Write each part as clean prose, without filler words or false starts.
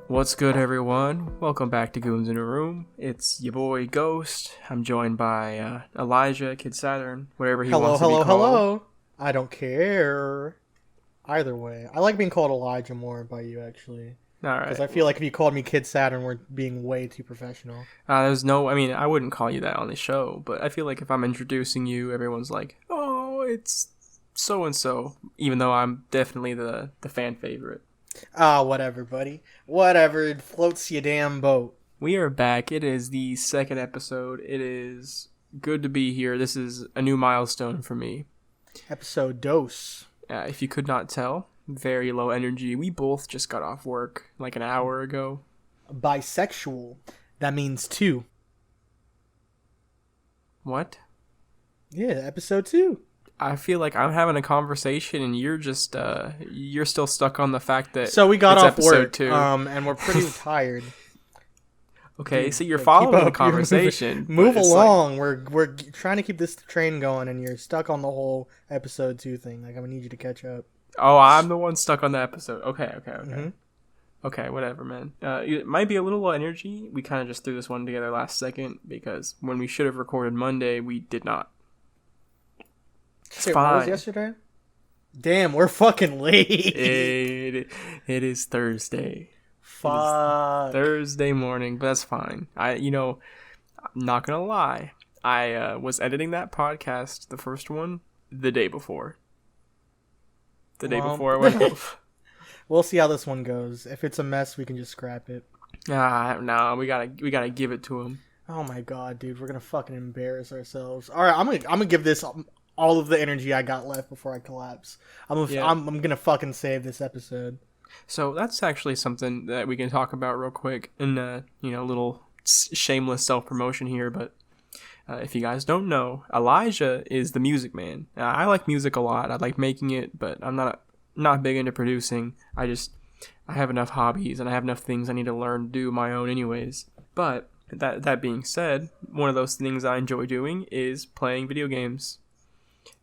What's good, everyone? Welcome back to Goons in a Room. It's your boy Ghost. I'm joined by Elijah, Kid Saturn, whatever he wants to be called. Hello. I don't care. Either way, I like being called Elijah more by you, actually. All right. Because I feel like if you called me Kid Saturn, we're being way too professional. I wouldn't call you that on the show, but I feel like if I'm introducing you, everyone's like, oh, it's so-and-so, even though I'm definitely the fan favorite. Whatever, buddy. Whatever. It floats your damn boat. We are back. It is the second episode. It is good to be here. This is a new milestone for me. Episode dose. If you could not tell, very low energy. We both just got off work like an hour ago. Bisexual. That means 2. What? Yeah, episode 2. I feel like I'm having a conversation and you're just you're still stuck on the fact that so we got off work 2. And we're pretty tired. Okay, so you're following the conversation. Move along. Like... We're trying to keep this train going, and you're stuck on the whole episode 2 thing. Like, I'm gonna need you to catch up. Oh, I'm the one stuck on the episode. Okay. Mm-hmm. Okay, whatever, man. It might be a little low energy. We kind of just threw this one together last second because when we should have recorded Monday, we did not. It's fine. What was yesterday? Damn, we're fucking late. It is Thursday. Fuck. Thursday morning, but that's fine. I'm not gonna lie. I was editing that podcast, the first one, the day before. The day before I went off. We'll see how this one goes. If it's a mess, we can just scrap it. No, we gotta give it to him. Oh my god, dude, we're gonna fucking embarrass ourselves. All right, I'm gonna give this all of the energy I got left before I collapse. I'm gonna fucking save this episode. So that's actually something that we can talk about real quick in a little shameless self-promotion here. But if you guys don't know, Elijah is the music man. I like music a lot. I like making it, but I'm not big into producing. I have enough hobbies and I have enough things I need to learn to do my own anyways. But that being said, one of those things I enjoy doing is playing video games.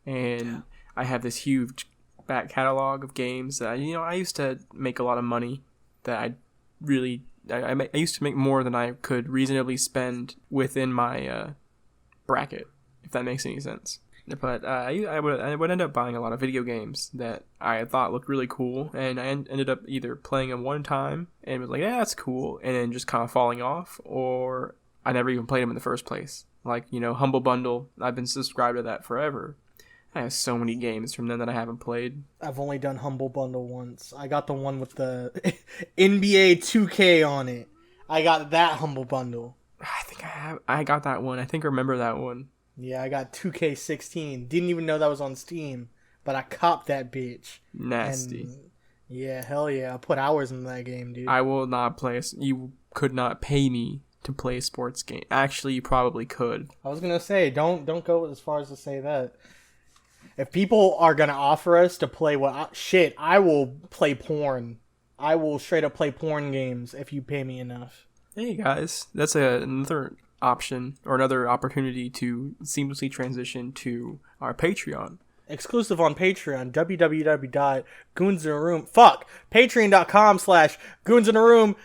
And I have this huge back catalog of games that I used to make a lot of money that I used to make more than I could reasonably spend within my bracket, if that makes any sense. But I would end up buying a lot of video games that I thought looked really cool, and I ended up either playing them one time and was like, yeah, that's cool, and then just kind of falling off, or I never even played them in the first place. Like, Humble Bundle, I've been subscribed to that forever. I have so many games from them that I haven't played. I've only done Humble Bundle once. I got the one with the NBA 2K on it. I got that Humble Bundle. I think I got that one. I think I remember that one. Yeah, I got 2K16. Didn't even know that was on Steam, but I copped that bitch. Nasty. And yeah, hell yeah. I put hours into that game, dude. I will not play. You could not pay me to play a sports game. Actually, you probably could. I was gonna say, don't go as far as to say that. If people are gonna offer us to play I will play porn. I will straight up play porn games if you pay me enough. Hey guys, that's another option or another opportunity to seamlessly transition to our Patreon. Exclusive on Patreon, www.goonsinaroom. Patreon.com/goonsinaroom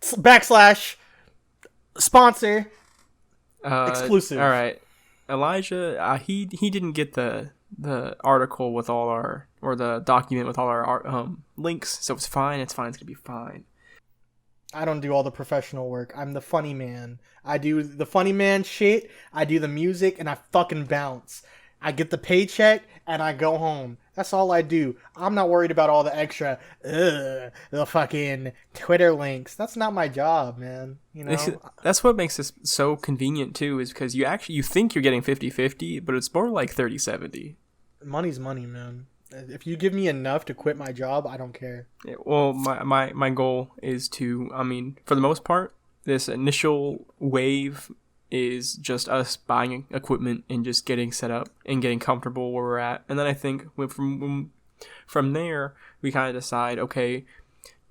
/ sponsor. Exclusive. All right, Elijah. He didn't get the article with all the document with all our links, so it's fine. It's gonna be fine. I don't do all the professional work. I'm the funny man. I do the funny man shit. I do the music, and I fucking bounce. I get the paycheck, and I go home. That's all I do. I'm not worried about all the extra, the fucking Twitter links. That's not my job, man. That's what makes this so convenient, too, is because you think you're getting 50-50, but it's more like 30-70. Money's money, man. If you give me enough to quit my job, I don't care. Yeah, well, my goal is to, for the most part, this initial wave is just us buying equipment and just getting set up and getting comfortable where we're at. And then I think from there, we kind of decide, okay,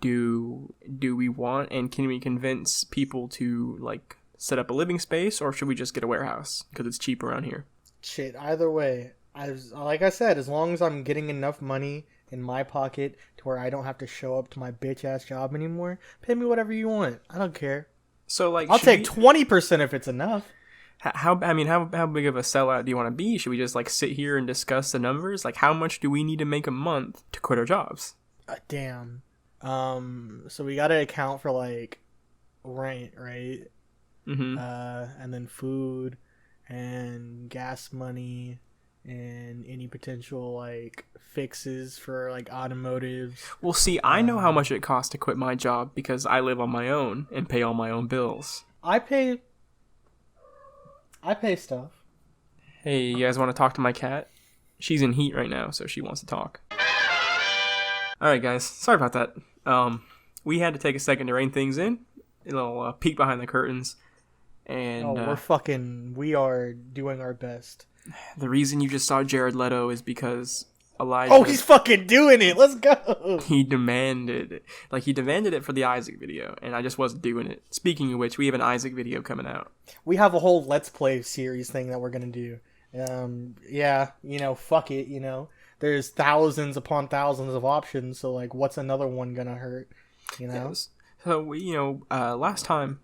do we want and can we convince people to, like, set up a living space, or should we just get a warehouse because it's cheap around here? Shit, either way. Like I said, as long as I'm getting enough money in my pocket to where I don't have to show up to my bitch ass job anymore, pay me whatever you want. I don't care. So like, I'll take 20% if it's enough. How big of a sellout do you want to be? Should we just like sit here and discuss the numbers? Like, how much do we need to make a month to quit our jobs? Damn. So we got to account for like rent, right? Mm-hmm. And then food and gas money and any potential like fixes for like automotives. Well, see, I know how much it costs to quit my job because I live on my own and pay all my own bills. I pay stuff. Hey, you guys want to talk to my cat? She's in heat right now, so she wants to talk. Alright, guys. Sorry about that. We had to take a second to rein things in. A little peek behind the curtains. And we are doing our best. The reason you just saw Jared Leto is because Elijah... Oh, he's fucking doing it! Let's go! He demanded it for the Isaac video, and I just wasn't doing it. Speaking of which, we have an Isaac video coming out. We have a whole Let's Play series thing that we're gonna do. Yeah, fuck it, There's thousands upon thousands of options, so, like, what's another one gonna hurt, Yes. So, last time,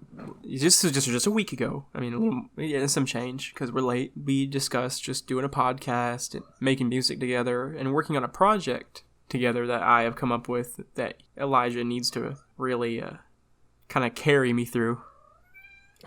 just a week ago, I mean, some change, because we're late, we discussed just doing a podcast and making music together and working on a project together that I have come up with that Elijah needs to really kind of carry me through.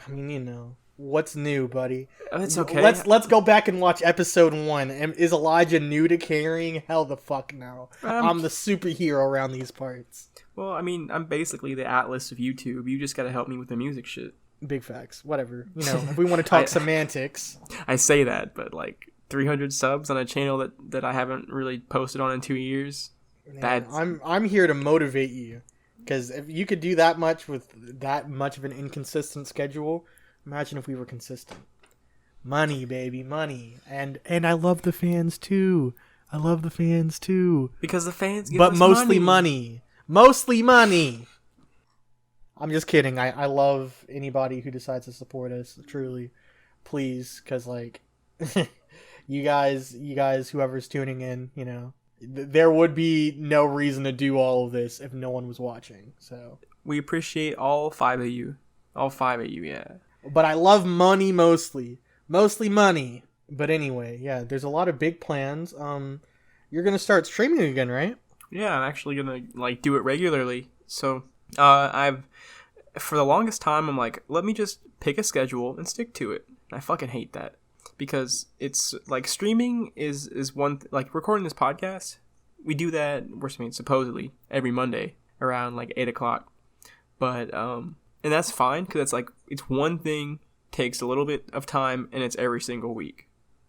I mean, what's new, buddy? It's okay. Let's go back and watch episode 1. Is Elijah new to carrying? Hell the fuck no. I'm the superhero around these parts. Well, I mean, I'm basically the Atlas of YouTube. You just gotta help me with the music shit. Big facts. Whatever. If we want to talk semantics. I say that, but like 300 subs on a channel that I haven't really posted on in 2 years. Yeah, I'm here to motivate you. Because if you could do that much with that much of an inconsistent schedule, imagine if we were consistent. Money, baby, money. And I love the fans too. Because the fans give us mostly money. Mostly money. I'm just kidding. I love anybody who decides to support us. Truly, please, because like, you guys, whoever's tuning in, there would be no reason to do all of this if no one was watching. So we appreciate all 5 of you. All 5 of you, yeah. But I love money mostly money. But anyway, yeah, there's a lot of big plans. You're gonna start streaming again, right? Yeah, I'm actually gonna like do it regularly. So I've for the longest time I'm like, let me just pick a schedule and stick to it. I fucking hate that because it's like streaming is one like recording this podcast. We do that. Supposedly every Monday around like 8:00, but and that's fine because it's like it's one thing takes a little bit of time and it's every single week.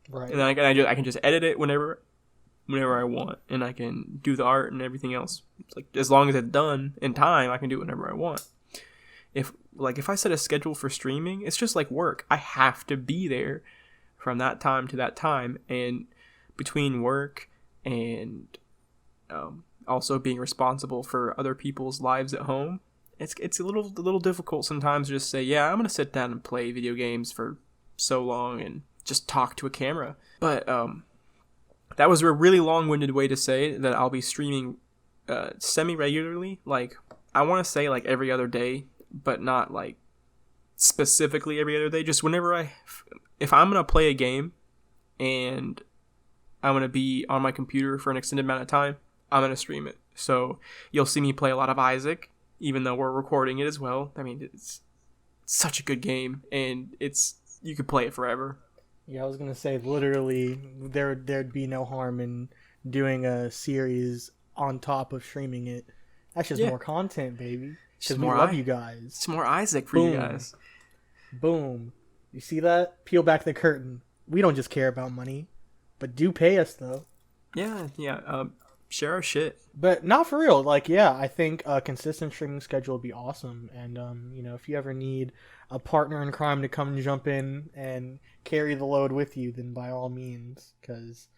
Right. And then I can just edit it whenever I want, and I can do the art and everything else. It's like as long as it's done in time, I can do it whenever I want. If I set a schedule for streaming, it's just like work. I have to be there from that time to that time, and between work and also being responsible for other people's lives at home, it's a little difficult sometimes to just say, yeah, I'm gonna sit down and play video games for so long and just talk to a camera. But that was a really long-winded way to say that I'll be streaming semi-regularly. Like, I want to say like every other day, but not like specifically every other day. Just whenever if I'm going to play a game and I'm going to be on my computer for an extended amount of time, I'm going to stream it. So you'll see me play a lot of Isaac, even though we're recording it as well. I mean, it's such a good game, and you could play it forever. Yeah, I was gonna say literally there'd be no harm in doing a series on top of streaming it. That's just more content, baby. Because we love you guys. It's more Isaac for you guys. Boom. You see that? Peel back the curtain. We don't just care about money, but do pay us though. Yeah. Share our shit. But not for real. Like, yeah, I think a consistent streaming schedule would be awesome. And if you ever need a partner in crime to come and jump in and carry the load with you, then by all means, because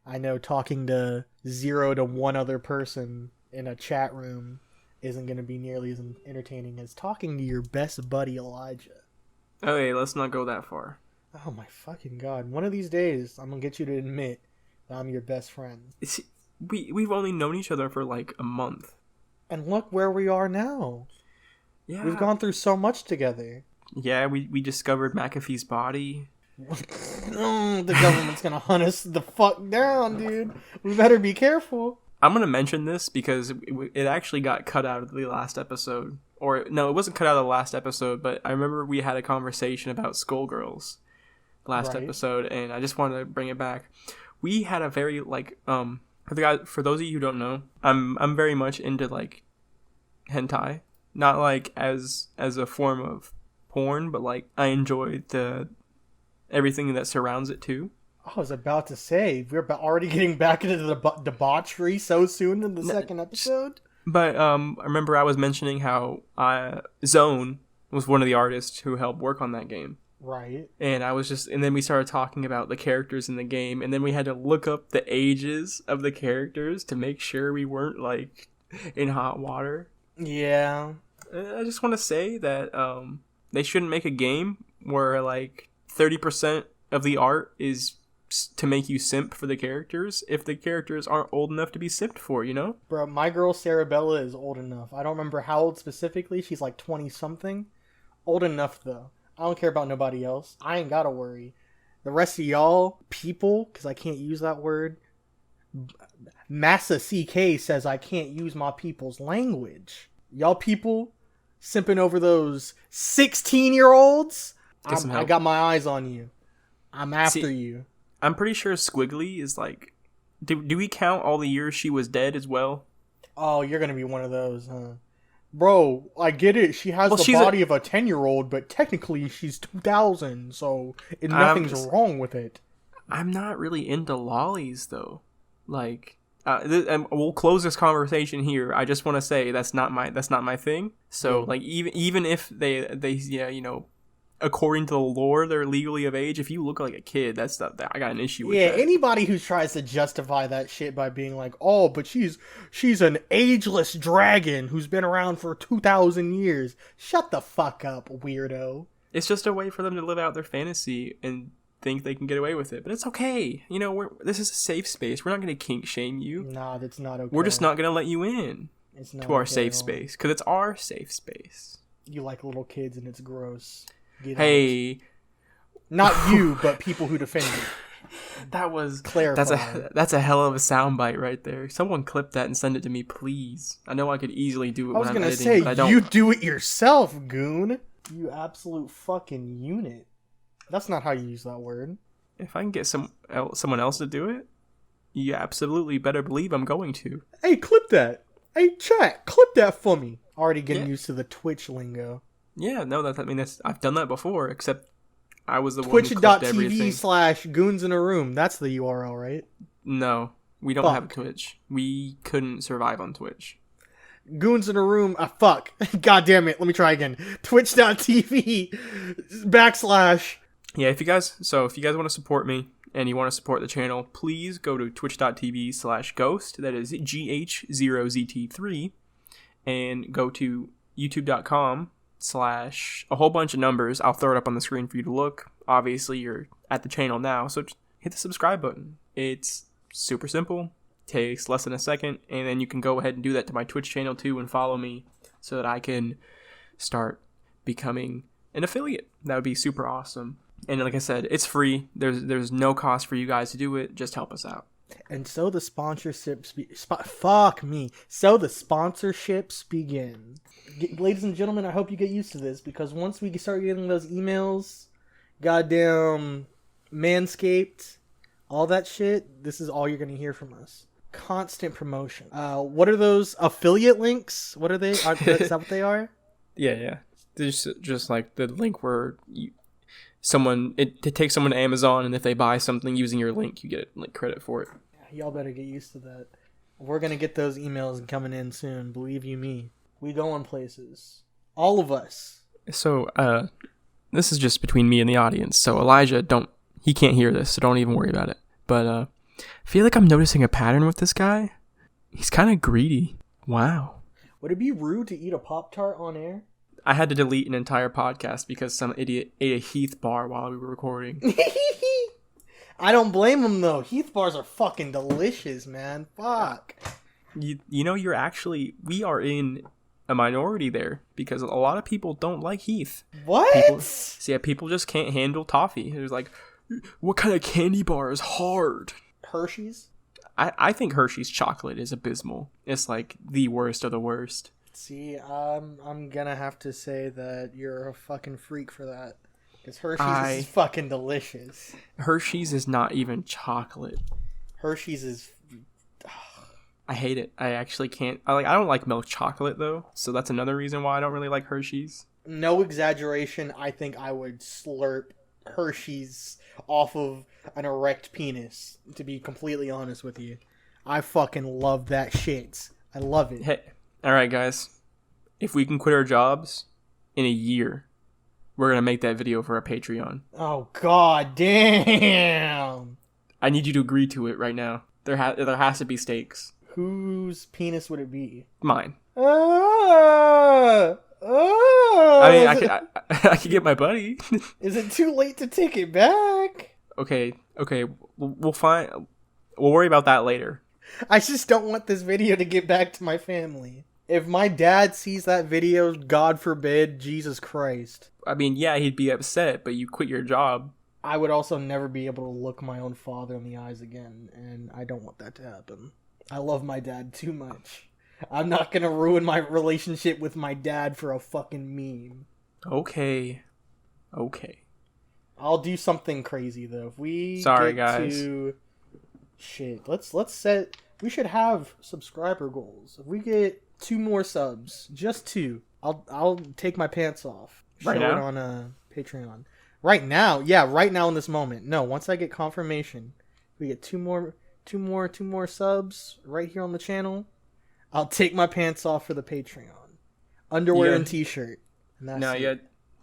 I know talking to 0 to 1 other person in a chat room isn't going to be nearly as entertaining as talking to your best buddy Elijah. Okay, let's not go that far. Oh my fucking god. One of these days, I'm going to get you to admit that I'm your best friend. we've only known each other for like a month. And look where we are now. Yeah. We've gone through so much together. Yeah, we discovered McAfee's body. The government's gonna hunt us the fuck down, dude. We better be careful. I'm gonna mention this because it actually got cut out of the last episode. Or, no, it wasn't cut out of the last episode, but I remember we had a conversation about Skullgirls last episode, and I just wanted to bring it back. We had a very, like, for those of you who don't know, I'm very much into, like, hentai. Not, like, as a form of porn, but, like, I enjoy everything that surrounds it, too. I was about to say, we're already getting back into the debauchery so soon in the second episode. But I remember I was mentioning how Zone was one of the artists who helped work on that game. Right. And then we started talking about the characters in the game, and then we had to look up the ages of the characters to make sure we weren't, like, in hot water. Yeah. I just want to say that they shouldn't make a game where, like, 30% of the art is to make you simp for the characters if the characters aren't old enough to be simped for, you know? Bro, my girl Sarabella is old enough. I don't remember how old specifically. She's like 20-something. Old enough, though. I don't care about nobody else. I ain't gotta worry. The rest of y'all, people, because I can't use that word. Massa CK says I can't use my people's language. Y'all people simping over those 16-year-olds? I got my eyes on you. I'm after you. I'm pretty sure Squiggly is like... Do we count all the years she was dead as well? Oh, you're gonna be one of those, huh? Bro, I get it. She has the body of a 10-year-old, but technically she's 2000, so nothing's wrong with it. I'm not really into lollies, though. Like, we'll close this conversation here. I just want to say that's not my thing. So, like, even if they you know, according to the lore, they're legally of age. If you look like a kid, I got an issue with that. Yeah, anybody who tries to justify that shit by being like, oh, but she's an ageless dragon who's been around for 2,000 years. Shut the fuck up, weirdo. It's just a way for them to live out their fantasy and think they can get away with it. But it's okay. You know, this is a safe space. We're not going to kink shame you. Nah, that's not okay. We're just not going to let you in to our safe space because it's our safe space. You like little kids and it's gross. Hey, not you, but people who defend you. That was clarified. That's a hell of a soundbite right there. Someone clip that and send it to me, please. I know I could easily do it when I'm editing, but I don't. You do it yourself, goon. You absolute fucking unit. That's not how you use that word. If I can get someone else to do it, you absolutely better believe I'm going to. Hey, clip that. Hey, chat, clip that for me. Already getting used to the Twitch lingo. Yeah, no, I've done that before, except I was the one who clipped everything. Twitch.tv/goonsinaroom. That's the URL, right? No, we don't have Twitch. We couldn't survive on Twitch. Goons in a room. Fuck. God damn it. Let me try again. Twitch.tv / Yeah, if you guys want to support me and you want to support the channel, please go to twitch.tv/ghost. That is GH0ZT3. And go to youtube.com/ a whole bunch of numbers. I'll throw it up on the screen for you to look. Obviously, you're at the channel now, so just hit the subscribe button. It's super simple. Takes less than a second, and then you can go ahead and do that to my Twitch channel too and follow me so that I can start becoming an affiliate. That would be super awesome. And like I said, it's free. There's no cost for you guys to do it. Just help us out. And so the sponsorships So the sponsorships begin. Ladies and gentlemen, I hope you get used to this, because once we start getting those emails, goddamn Manscaped, all that shit, this is all you're going to hear from us. Constant promotion. What are those affiliate links? What are they? Is that what they are? Yeah. There's just like the link where it takes someone to Amazon, and if they buy something using your link, you get like credit for it. Y'all better get used to that. We're gonna get those emails coming in soon. Believe you me. We go in places. All of us. So, this is just between me and the audience. So Elijah, he can't hear this, so don't even worry about it. But I feel like I'm noticing a pattern with this guy. He's kind of greedy. Wow. Would it be rude to eat a Pop-Tart on air? I had to delete an entire podcast because some idiot ate a Heath bar while we were recording. I don't blame him though. Heath bars are fucking delicious, man. Fuck. You know, we are in a minority there because a lot of people don't like Heath. What? People just can't handle toffee. There's like, what kind of candy bar is hard? Hershey's? I think Hershey's chocolate is abysmal. It's like the worst of the worst. See, I'm gonna have to say that you're a fucking freak for that. Because Hershey's is fucking delicious. Hershey's is not even chocolate. Hershey's is... I hate it. I actually can't... I don't like milk chocolate, though. So that's another reason why I don't really like Hershey's. No exaggeration, I think I would slurp Hershey's off of an erect penis, to be completely honest with you. I fucking love that shit. I love it. Hey, alright, guys. If we can quit our jobs in a year, we're going to make that video for our Patreon. Oh, god damn. I need you to agree to it right now. There has to be stakes. Whose penis would it be? Mine. I mean, I could get my buddy. Is it too late to take it back? Okay. We'll find... We'll worry about that later. I just don't want this video to get back to my family. If my dad sees that video, God forbid, Jesus Christ. I mean, yeah, he'd be upset, but you quit your job. I would also never be able to look my own father in the eyes again, and I don't want that to happen. I love my dad too much. I'm not gonna ruin my relationship with my dad for a fucking meme. Okay. I'll do something crazy though. If we guys. Shit, let's set... We should have subscriber goals. If we get 2 more subs, just 2, I'll take my pants off. Right now? Show it on Patreon. Right now? Yeah, right now in this moment. No, once I get confirmation, we get 2 more subs right here on the channel. I'll take my pants off for the Patreon. Underwear and t-shirt. And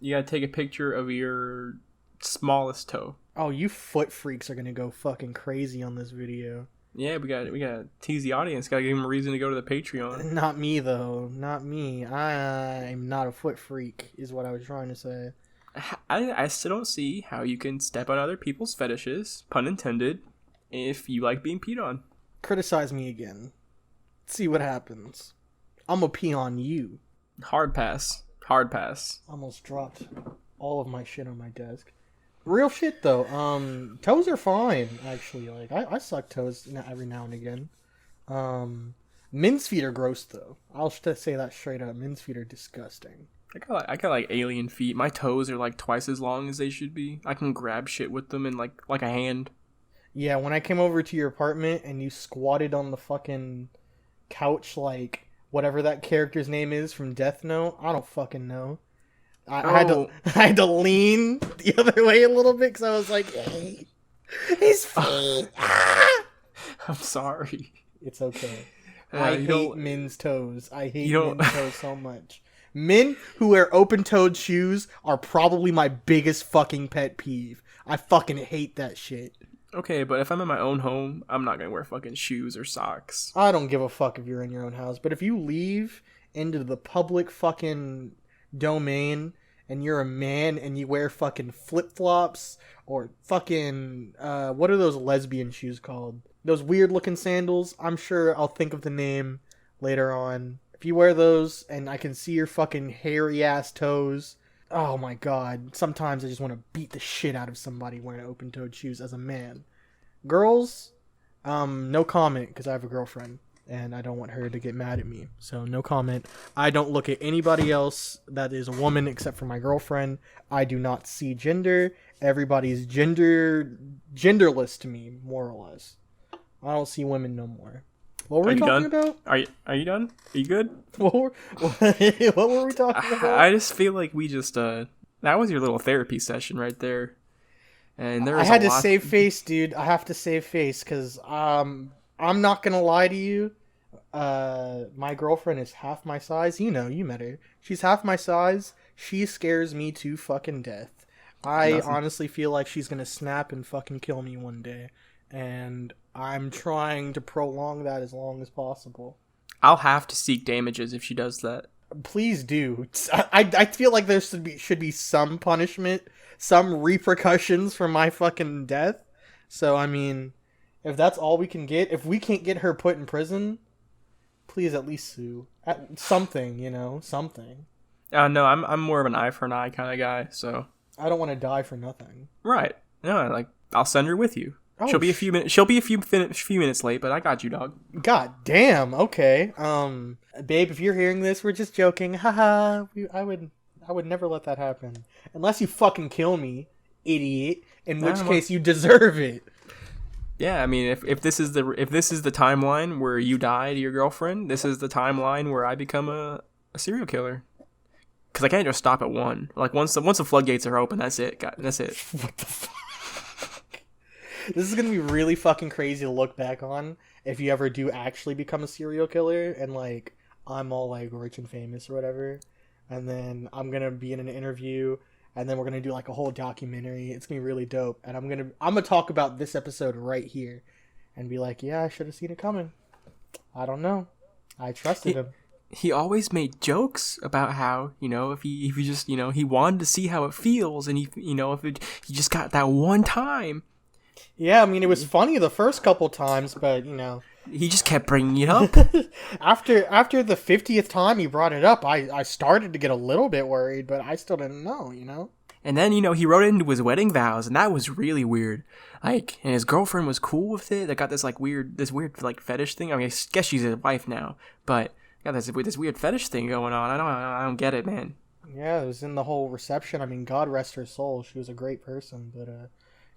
you gotta take a picture of your smallest toe. Oh, you foot freaks are gonna go fucking crazy on this video. Yeah, we gotta tease the audience. Gotta give them a reason to go to the Patreon. Not me though. Not me. I'm not a foot freak, is what I was trying to say. I still don't see how you can step on other people's fetishes, pun intended, if you like being peed on. Criticize me again. See what happens. I'm gonna pee on you. Hard pass. Almost dropped all of my shit on my desk. Real shit though. Toes are fine actually. Like I suck toes every now and again. Men's feet are gross though. I'll just say that straight up. Men's feet are disgusting. I got like alien feet. My toes are like twice as long as they should be. I can grab shit with them in like a hand. Yeah, when I came over to your apartment and you squatted on the fucking couch like whatever that character's name is from Death Note, I don't fucking know. I had to lean the other way a little bit because I was like, hey, his feet. I'm sorry. It's okay. I hate men's toes. I hate men's toes so much. Men who wear open-toed shoes are probably my biggest fucking pet peeve. I fucking hate that shit. Okay, but if I'm in my own home, I'm not gonna wear fucking shoes or socks. I don't give a fuck if you're in your own house, but if you leave into the public fucking domain and you're a man and you wear fucking flip-flops or fucking what are those lesbian shoes called? Those weird looking sandals. I'm sure I'll think of the name later on. If you wear those and I can see your fucking hairy ass toes, oh my god, sometimes I just want to beat the shit out of somebody wearing open-toed shoes as a man. Girls, no comment because I have a girlfriend and I don't want her to get mad at me. So no comment. I don't look at anybody else that is a woman except for my girlfriend. I do not see gender. Everybody's genderless to me, more or less. I don't see women no more. What were we talking about? Are you done? Are you good? What were we talking about? I just feel like we just that was your little therapy session right there. And there was I had to save face, dude. I have to save face because I'm not gonna lie to you. My girlfriend is half my size. You know, you met her. She's half my size. She scares me to fucking death. I honestly feel like she's gonna snap and fucking kill me one day. And I'm trying to prolong that as long as possible. I'll have to seek damages if she does that. Please do. I feel like there should be some punishment, some repercussions for my fucking death. So, I mean, if that's all we can get, if we can't get her put in prison, please at least sue. Something, something. No, I'm more of an eye for an eye kind of guy, so. I don't want to die for nothing. Right. No, like, I'll send her with you. Oh, she'll be a few minutes. She'll be a few minutes late, but I got you, dog. God damn. Okay. Babe, if you're hearing this, we're just joking. Haha. I would never let that happen unless you fucking kill me, idiot. In which case, you deserve it. Yeah, I mean, if this is the timeline where you die to your girlfriend, this is the timeline where I become a serial killer. Because I can't just stop at one. Like once the floodgates are open, that's it. God, that's it. What the fuck? This is gonna be really fucking crazy to look back on if you ever do actually become a serial killer and like I'm all like rich and famous or whatever, and then I'm gonna be in an interview and then we're gonna do like a whole documentary. It's gonna be really dope, and I'm gonna talk about this episode right here and be like, yeah, I should have seen it coming. I don't know. I trusted him. He always made jokes about how, if he just, he wanted to see how it feels, and he he just got that one time. Yeah, I mean, it was funny the first couple times, but, he just kept bringing it up. After the 50th time he brought it up, I started to get a little bit worried, but I still didn't know. And then, he wrote it into his wedding vows, and that was really weird. Like, and his girlfriend was cool with it. They got this weird like fetish thing. I mean, I guess she's his wife now, but got this weird fetish thing going on. I don't get it, man. Yeah, it was in the whole reception. I mean, God rest her soul. She was a great person, but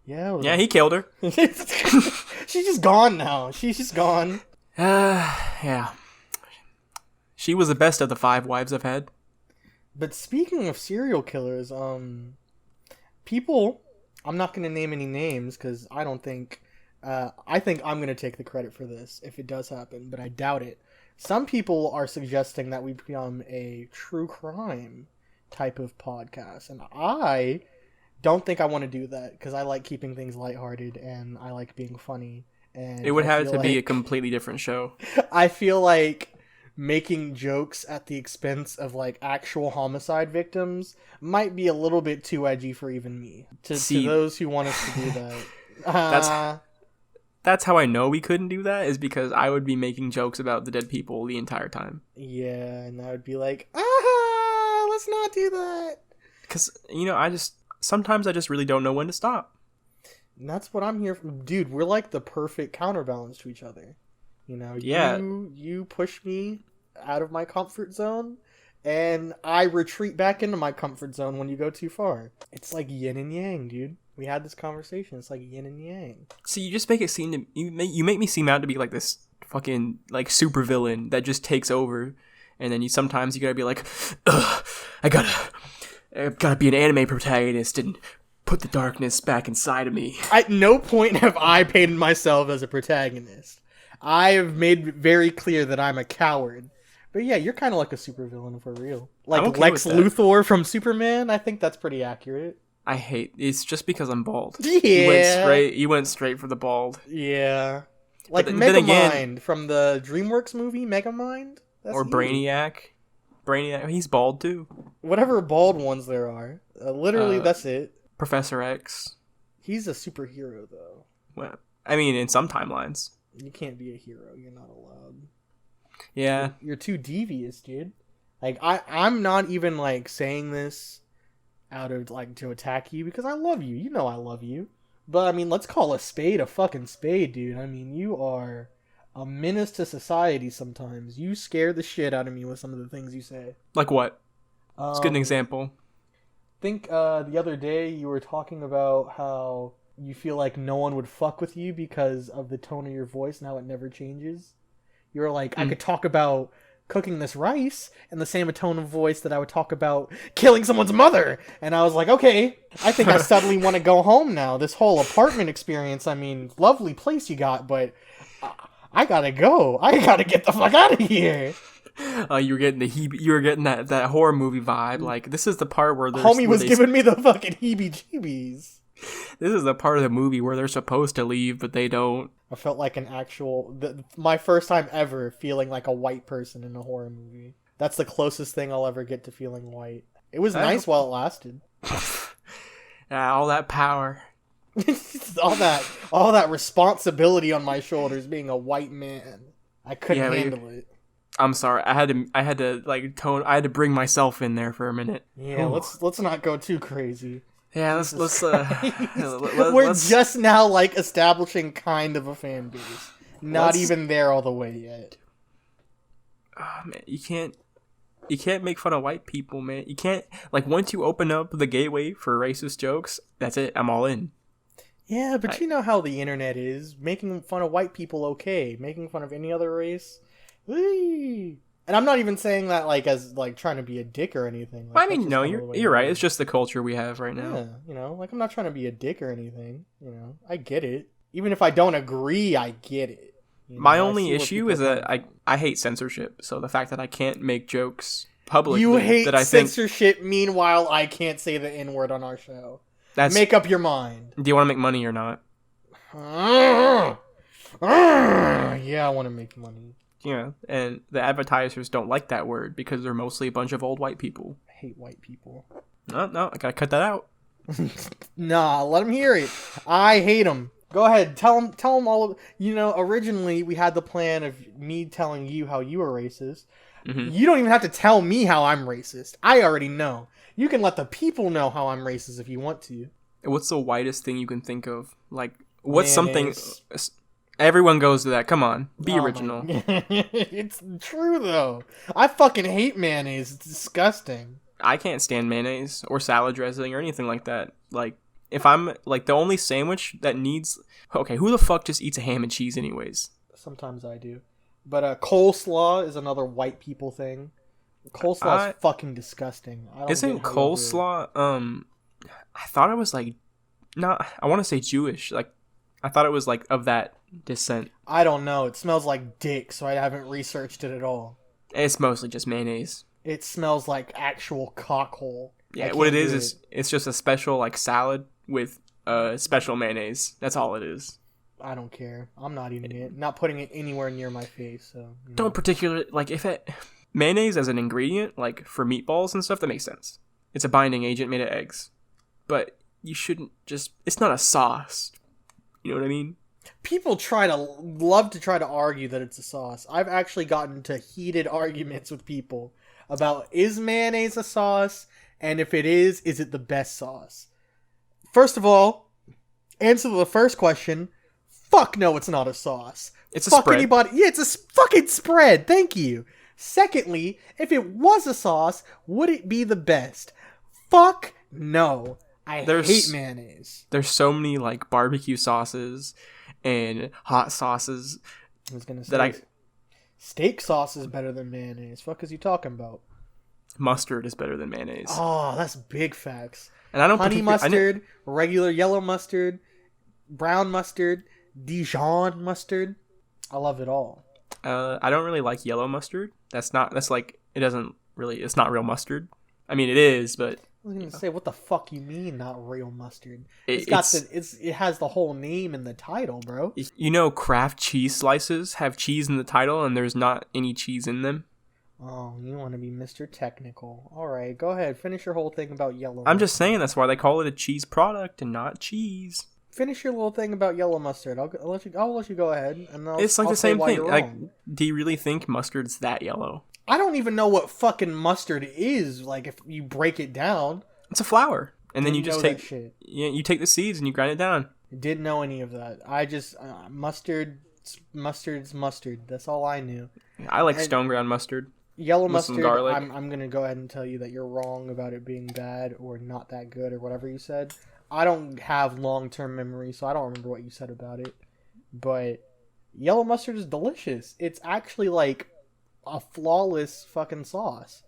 yeah. Yeah, he killed her. She's just gone now. She's just gone. Yeah. She was the best of the 5 wives I've had. But speaking of serial killers, people, I'm not going to name any names because I think I'm going to take the credit for this if it does happen, but I doubt it. Some people are suggesting that we become a true crime type of podcast, and I don't think I want to do that because I like keeping things lighthearted and I like being funny. And it would have to be a completely different show. I feel like making jokes at the expense of like actual homicide victims might be a little bit too edgy for even me. To those who want us to do that, that's how I know we couldn't do that, is because I would be making jokes about the dead people the entire time. Yeah, and I would be like, let's not do that. Because sometimes I just really don't know when to stop. And that's what I'm here for. Dude, we're like the perfect counterbalance to each other. Yeah. You push me out of my comfort zone, and I retreat back into my comfort zone when you go too far. It's like yin and yang, dude. We had this conversation. It's like yin and yang. See, you just make it seem you make me seem out to be like this fucking like super villain that just takes over, and then sometimes you gotta be like, ugh, I gotta be an anime protagonist and put the darkness back inside of me. At no point have I painted myself as a protagonist. I have made very clear that I'm a coward. But yeah, you're kind of like a supervillain for real. Like okay Lex Luthor from Superman. I think that's pretty accurate. It's just because I'm bald. Yeah. You went straight for the bald. Yeah. Like Megamind from the DreamWorks movie, Megamind? Or Brainiac. He's bald too. Whatever bald ones there are. Literally, that's it. Professor X. He's a superhero, though. Well, I mean, in some timelines. You can't be a hero. You're not allowed. Yeah. You're too devious, dude. Like, I'm not even, like, saying this out of, like, to attack you, because I love you. You know I love you. But, I mean, let's call a spade a fucking spade, dude. I mean, you are a menace to society sometimes. You scare the shit out of me with some of the things you say. Like what? Let's get an example. I think the other day you were talking about how you feel like no one would fuck with you because of the tone of your voice and how it never changes. You were like, I could talk about cooking this rice in the same tone of voice that I would talk about killing someone's mother. And I was like, okay, I think I suddenly want to go home now. This whole apartment experience, I mean, lovely place you got, but I gotta go. I gotta get the fuck out of here. You were getting that horror movie vibe. Like, this is the part where homie was giving me the fucking heebie-jeebies. This is the part of the movie where they're supposed to leave, but they don't. I felt like my first time ever feeling like a white person in a horror movie. That's the closest thing I'll ever get to feeling white. It was nice while it lasted. All that power. all that responsibility on my shoulders being a white man. I couldn't handle it. I'm sorry. I had to I had to bring myself in there for a minute. Yeah, Ooh. let's not go too crazy. Yeah, We're just now like establishing kind of a fan base. Not even there all the way yet. Oh, man, you can't make fun of white people, man. You can't, like, once you open up the gateway for racist jokes, that's it. I'm all in. Yeah, but you know how the internet is. Making fun of white people, okay. Making fun of any other race, whee! And I'm not even saying that like as like trying to be a dick or anything. Like, I mean, no, you're right. It's just the culture we have right now. Yeah, you know, like I'm not trying to be a dick or anything. You know, I get it. Even if I don't agree, I get it. You know, my only issue is that I hate censorship. So the fact that I can't make jokes publicly, you hate that I censorship. Meanwhile, I can't say the N-word on our show. Make up your mind. Do you want to make money or not? Yeah, I want to make money. Yeah, and the advertisers don't like that word because they're mostly a bunch of old white people. I hate white people. No, I gotta cut that out. Nah, let them hear it. I hate them. Go ahead, tell them all of. You know, originally we had the plan of me telling you how you were racist. Mm-hmm. You don't even have to tell me how I'm racist. I already know. You can let the people know how I'm racist if you want to. What's the whitest thing you can think of? Like, what's mayonnaise. Something... Everyone goes to that. Come on. Be original. It's true, though. I fucking hate mayonnaise. It's disgusting. I can't stand mayonnaise or salad dressing or anything like that. Like, if I'm... Like, the only sandwich that needs... Okay, who the fuck just eats a ham and cheese anyways? Sometimes I do. But coleslaw is another white people thing. Coleslaw is fucking disgusting. Isn't coleslaw... I thought it was, like... Not... I want to say Jewish. Like, I thought it was, like, of that... descent. I don't know. It smells like dick, so I haven't researched it at all. It's mostly just mayonnaise. It smells like actual cockhole. Yeah, what it is it's just a special like salad with special mayonnaise. That's all it is. I don't care. I'm not eating it. Not putting it anywhere near my face. So don't particularly like if it mayonnaise as an ingredient like for meatballs and stuff that makes sense. It's a binding agent made of eggs, but you shouldn't just. It's not a sauce. You know what I mean? People love to try to argue that it's a sauce. I've actually gotten into heated arguments with people about is mayonnaise a sauce, and if it is it the best sauce? First of all, answer to the first question. Fuck no, it's not a sauce. It's a spread. Yeah, it's a fucking spread. Thank you. Secondly, if it was a sauce, would it be the best? Fuck no. I hate mayonnaise. There's so many like barbecue sauces and hot sauces. I was gonna say steak sauce is better than mayonnaise. Fuck is you talking about? Mustard is better than mayonnaise. Oh, that's big facts. And I don't honey mustard, regular yellow mustard, brown mustard, Dijon mustard. I love it all. I don't really like yellow mustard. It's not real mustard. I mean, it is, but I was gonna say, what the fuck you mean, not real mustard? It has the whole name in the title, bro. You know, Kraft cheese slices have cheese in the title, and there's not any cheese in them. Oh, you want to be Mr. Technical? All right, go ahead. Finish your whole thing about yellow. I'm just saying that's why they call it a cheese product and not cheese. Finish your little thing about yellow mustard. I'll let you go ahead, and it's like the same thing. Like, do you really think mustard's that yellow? I don't even know what fucking mustard is. Like, if you break it down, it's a flour, and then you just take you take the seeds and you grind it down. I didn't know any of that. I just mustard's mustard. That's all I knew. I like stone ground mustard. Yellow mustard. I'm gonna go ahead and tell you that you're wrong about it being bad or not that good or whatever you said. I don't have long-term memory, so I don't remember what you said about it. But yellow mustard is delicious. It's actually like a flawless fucking sauce.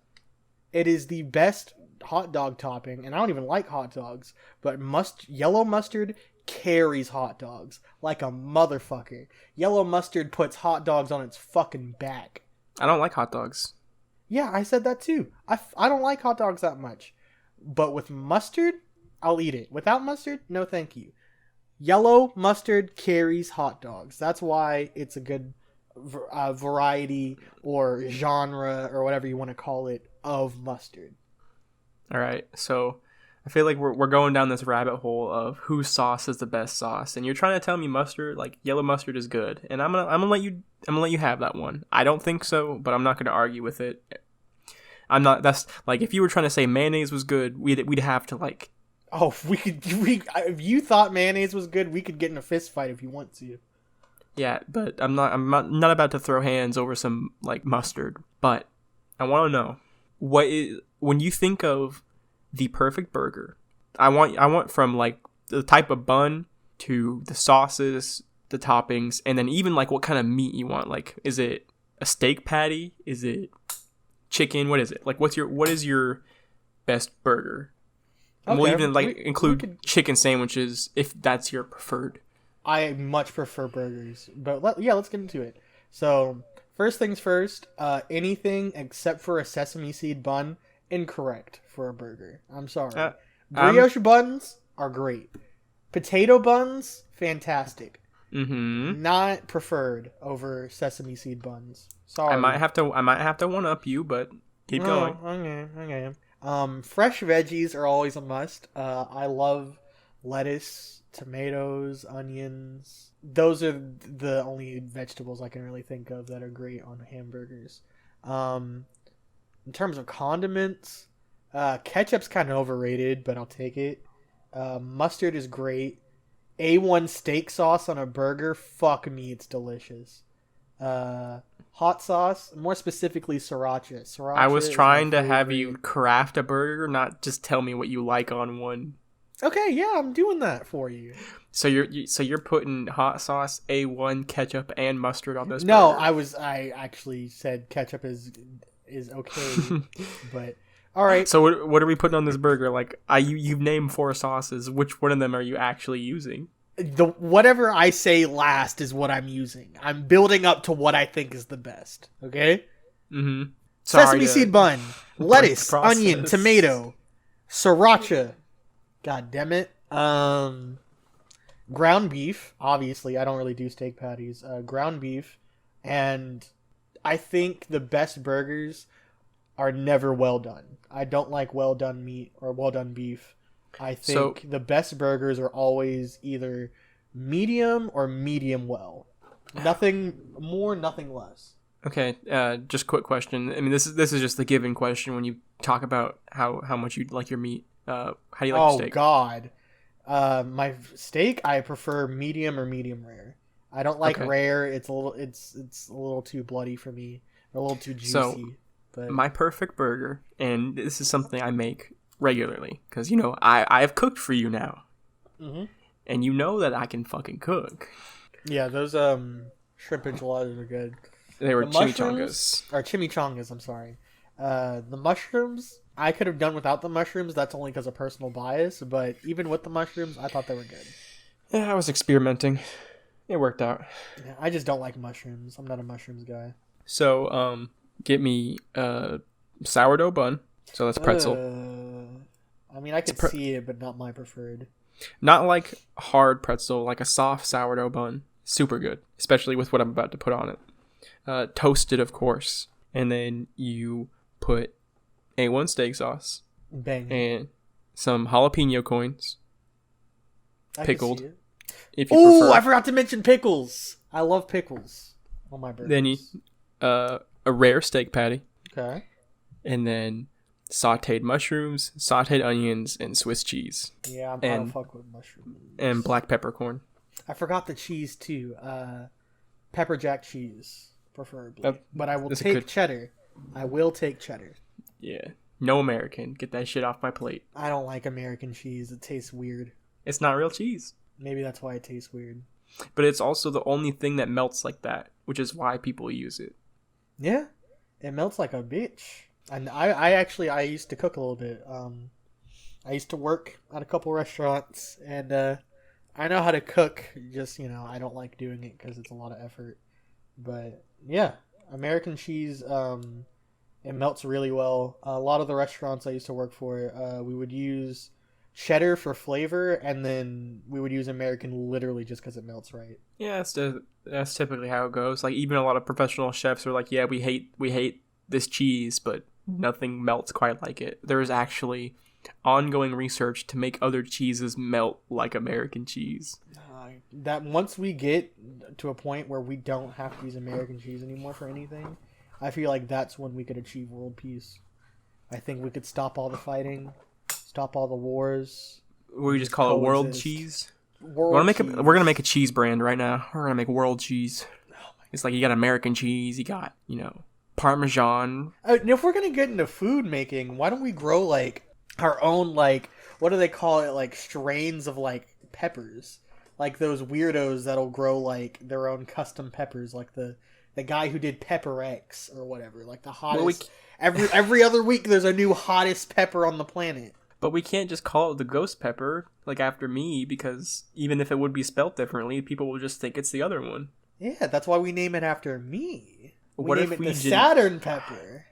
It is the best hot dog topping, and I don't even like hot dogs, but yellow mustard carries hot dogs like a motherfucker. Yellow mustard puts hot dogs on its fucking back. I don't like hot dogs. Yeah, I said that too. I don't like hot dogs that much. But with mustard, I'll eat it. Without mustard, no thank you. Yellow mustard carries hot dogs. That's why it's a good variety or genre or whatever you want to call it of mustard. All right, so I feel like we're going down this rabbit hole of whose sauce is the best sauce, and you're trying to tell me mustard, like yellow mustard, is good, and I'm gonna let you have that one. I don't think so, but I'm not gonna argue with it. I'm not. That's like if you were trying to say mayonnaise was good, we'd have to like. Oh, if you thought mayonnaise was good, we could get in a fist fight if you want to. Yeah, but I'm not about to throw hands over some like mustard. But I want to know when you think of the perfect burger. I want from like the type of bun to the sauces, the toppings, and then even like what kind of meat you want. Like, is it a steak patty? Is it chicken? What is it? Like, what is your best burger? And we'll even like include chicken sandwiches if that's your preferred. I much prefer burgers, but let's get into it. So first things first, anything except for a sesame seed bun, incorrect for a burger. I'm sorry. Brioche buns are great. Potato buns, fantastic. Mm-hmm. Not preferred over sesame seed buns. Sorry. I might have to one up you, but keep going. Okay. Fresh veggies are always a must. I love lettuce, tomatoes, onions. Those are the only vegetables I can really think of that are great on hamburgers. In terms of condiments, ketchup's kind of overrated, but I'll take it. Mustard is great. A1 steak sauce on a burger, fuck me, it's delicious. Hot sauce, more specifically siracha. I was trying to have you craft a burger, not just tell me what you like on one. Okay, yeah, I'm doing that for you. So you're putting hot sauce, A1, ketchup, and mustard on this burger? No, I actually said ketchup is okay, but all right. So what are we putting on this burger? Like, you've named 4 sauces. Which one of them are you actually using? Whatever I say last is what I'm using. I'm building up to what I think is the best. Okay. Mm-hmm. Sesame seed bun, lettuce, onion, tomato, sriracha. God damn it. Ground beef. Obviously, I don't really do steak patties. Ground beef, and I think the best burgers are never well done. I don't like well done meat or well done beef. I think the best burgers are always either medium or medium well. Nothing more, nothing less. Okay, just quick question. I mean, this is just the given question when you talk about how much you like your meat. How do you like your steak? Oh God, my steak I prefer medium or medium rare. I don't like rare. It's a little too bloody for me. A little too juicy. So, but my perfect burger, and this is something I make regularly because I have cooked for you now, and you know that I can fucking cook. Yeah, those shrimp enchiladas are good. They were chimichangas. I'm sorry. The mushrooms I could have done without the mushrooms. That's only because of personal bias. But even with the mushrooms, I thought they were good. Yeah, I was experimenting. It worked out. Yeah, I just don't like mushrooms. I'm not a mushrooms guy. So, get me a sourdough bun. So that's pretzel. I mean, I could see it, but not my preferred. Not like hard pretzel, like a soft sourdough bun. Super good, especially with what I'm about to put on it. Toasted, of course. And then you put A1 steak sauce. Bang. And some jalapeno coins. Pickled. If you prefer. Oh, I forgot to mention pickles. I love pickles on my burgers. Then you, a rare steak patty. Okay. And then sauteed mushrooms, sauteed onions, and Swiss cheese. Yeah, I don't fuck with mushrooms. And black peppercorn. I forgot the cheese too. Pepper jack cheese, preferably. But I will take cheddar. I will take cheddar. Yeah. No American. Get that shit off my plate. I don't like American cheese. It tastes weird. It's not real cheese. Maybe that's why it tastes weird. But it's also the only thing that melts like that, which is why people use it. Yeah. It melts like a bitch. And I used to cook a little bit. I used to work at a couple restaurants, and I know how to cook. Just, I don't like doing it because it's a lot of effort. But yeah, American cheese, it melts really well. A lot of the restaurants I used to work for, we would use cheddar for flavor, and then we would use American literally just because it melts right. Yeah, that's typically how it goes. Like, even a lot of professional chefs are like, yeah, we hate this cheese, but nothing melts quite like it. There's actually ongoing research to make other cheeses melt like American cheese. That once we get to a point where we don't have to use American cheese anymore for anything, I feel like that's when we could achieve world peace. I think we could stop all the fighting, stop all the wars. We just call it world cheese. We're gonna make a cheese brand right now. We're gonna make world cheese. It's like you got American cheese, you got Parmesan. And if we're gonna get into food making, why don't we grow like our own, like, what do they call it, like strains of like peppers, like those weirdos that'll grow like their own custom peppers, like the guy who did Pepper X or whatever, like the hottest. Every other week there's a new hottest pepper on the planet. But we can't just call it the ghost pepper, like after me, because even if it would be spelt differently, people will just think it's the other one. Yeah, that's why we name it after me. What if name it we the Saturn pepper?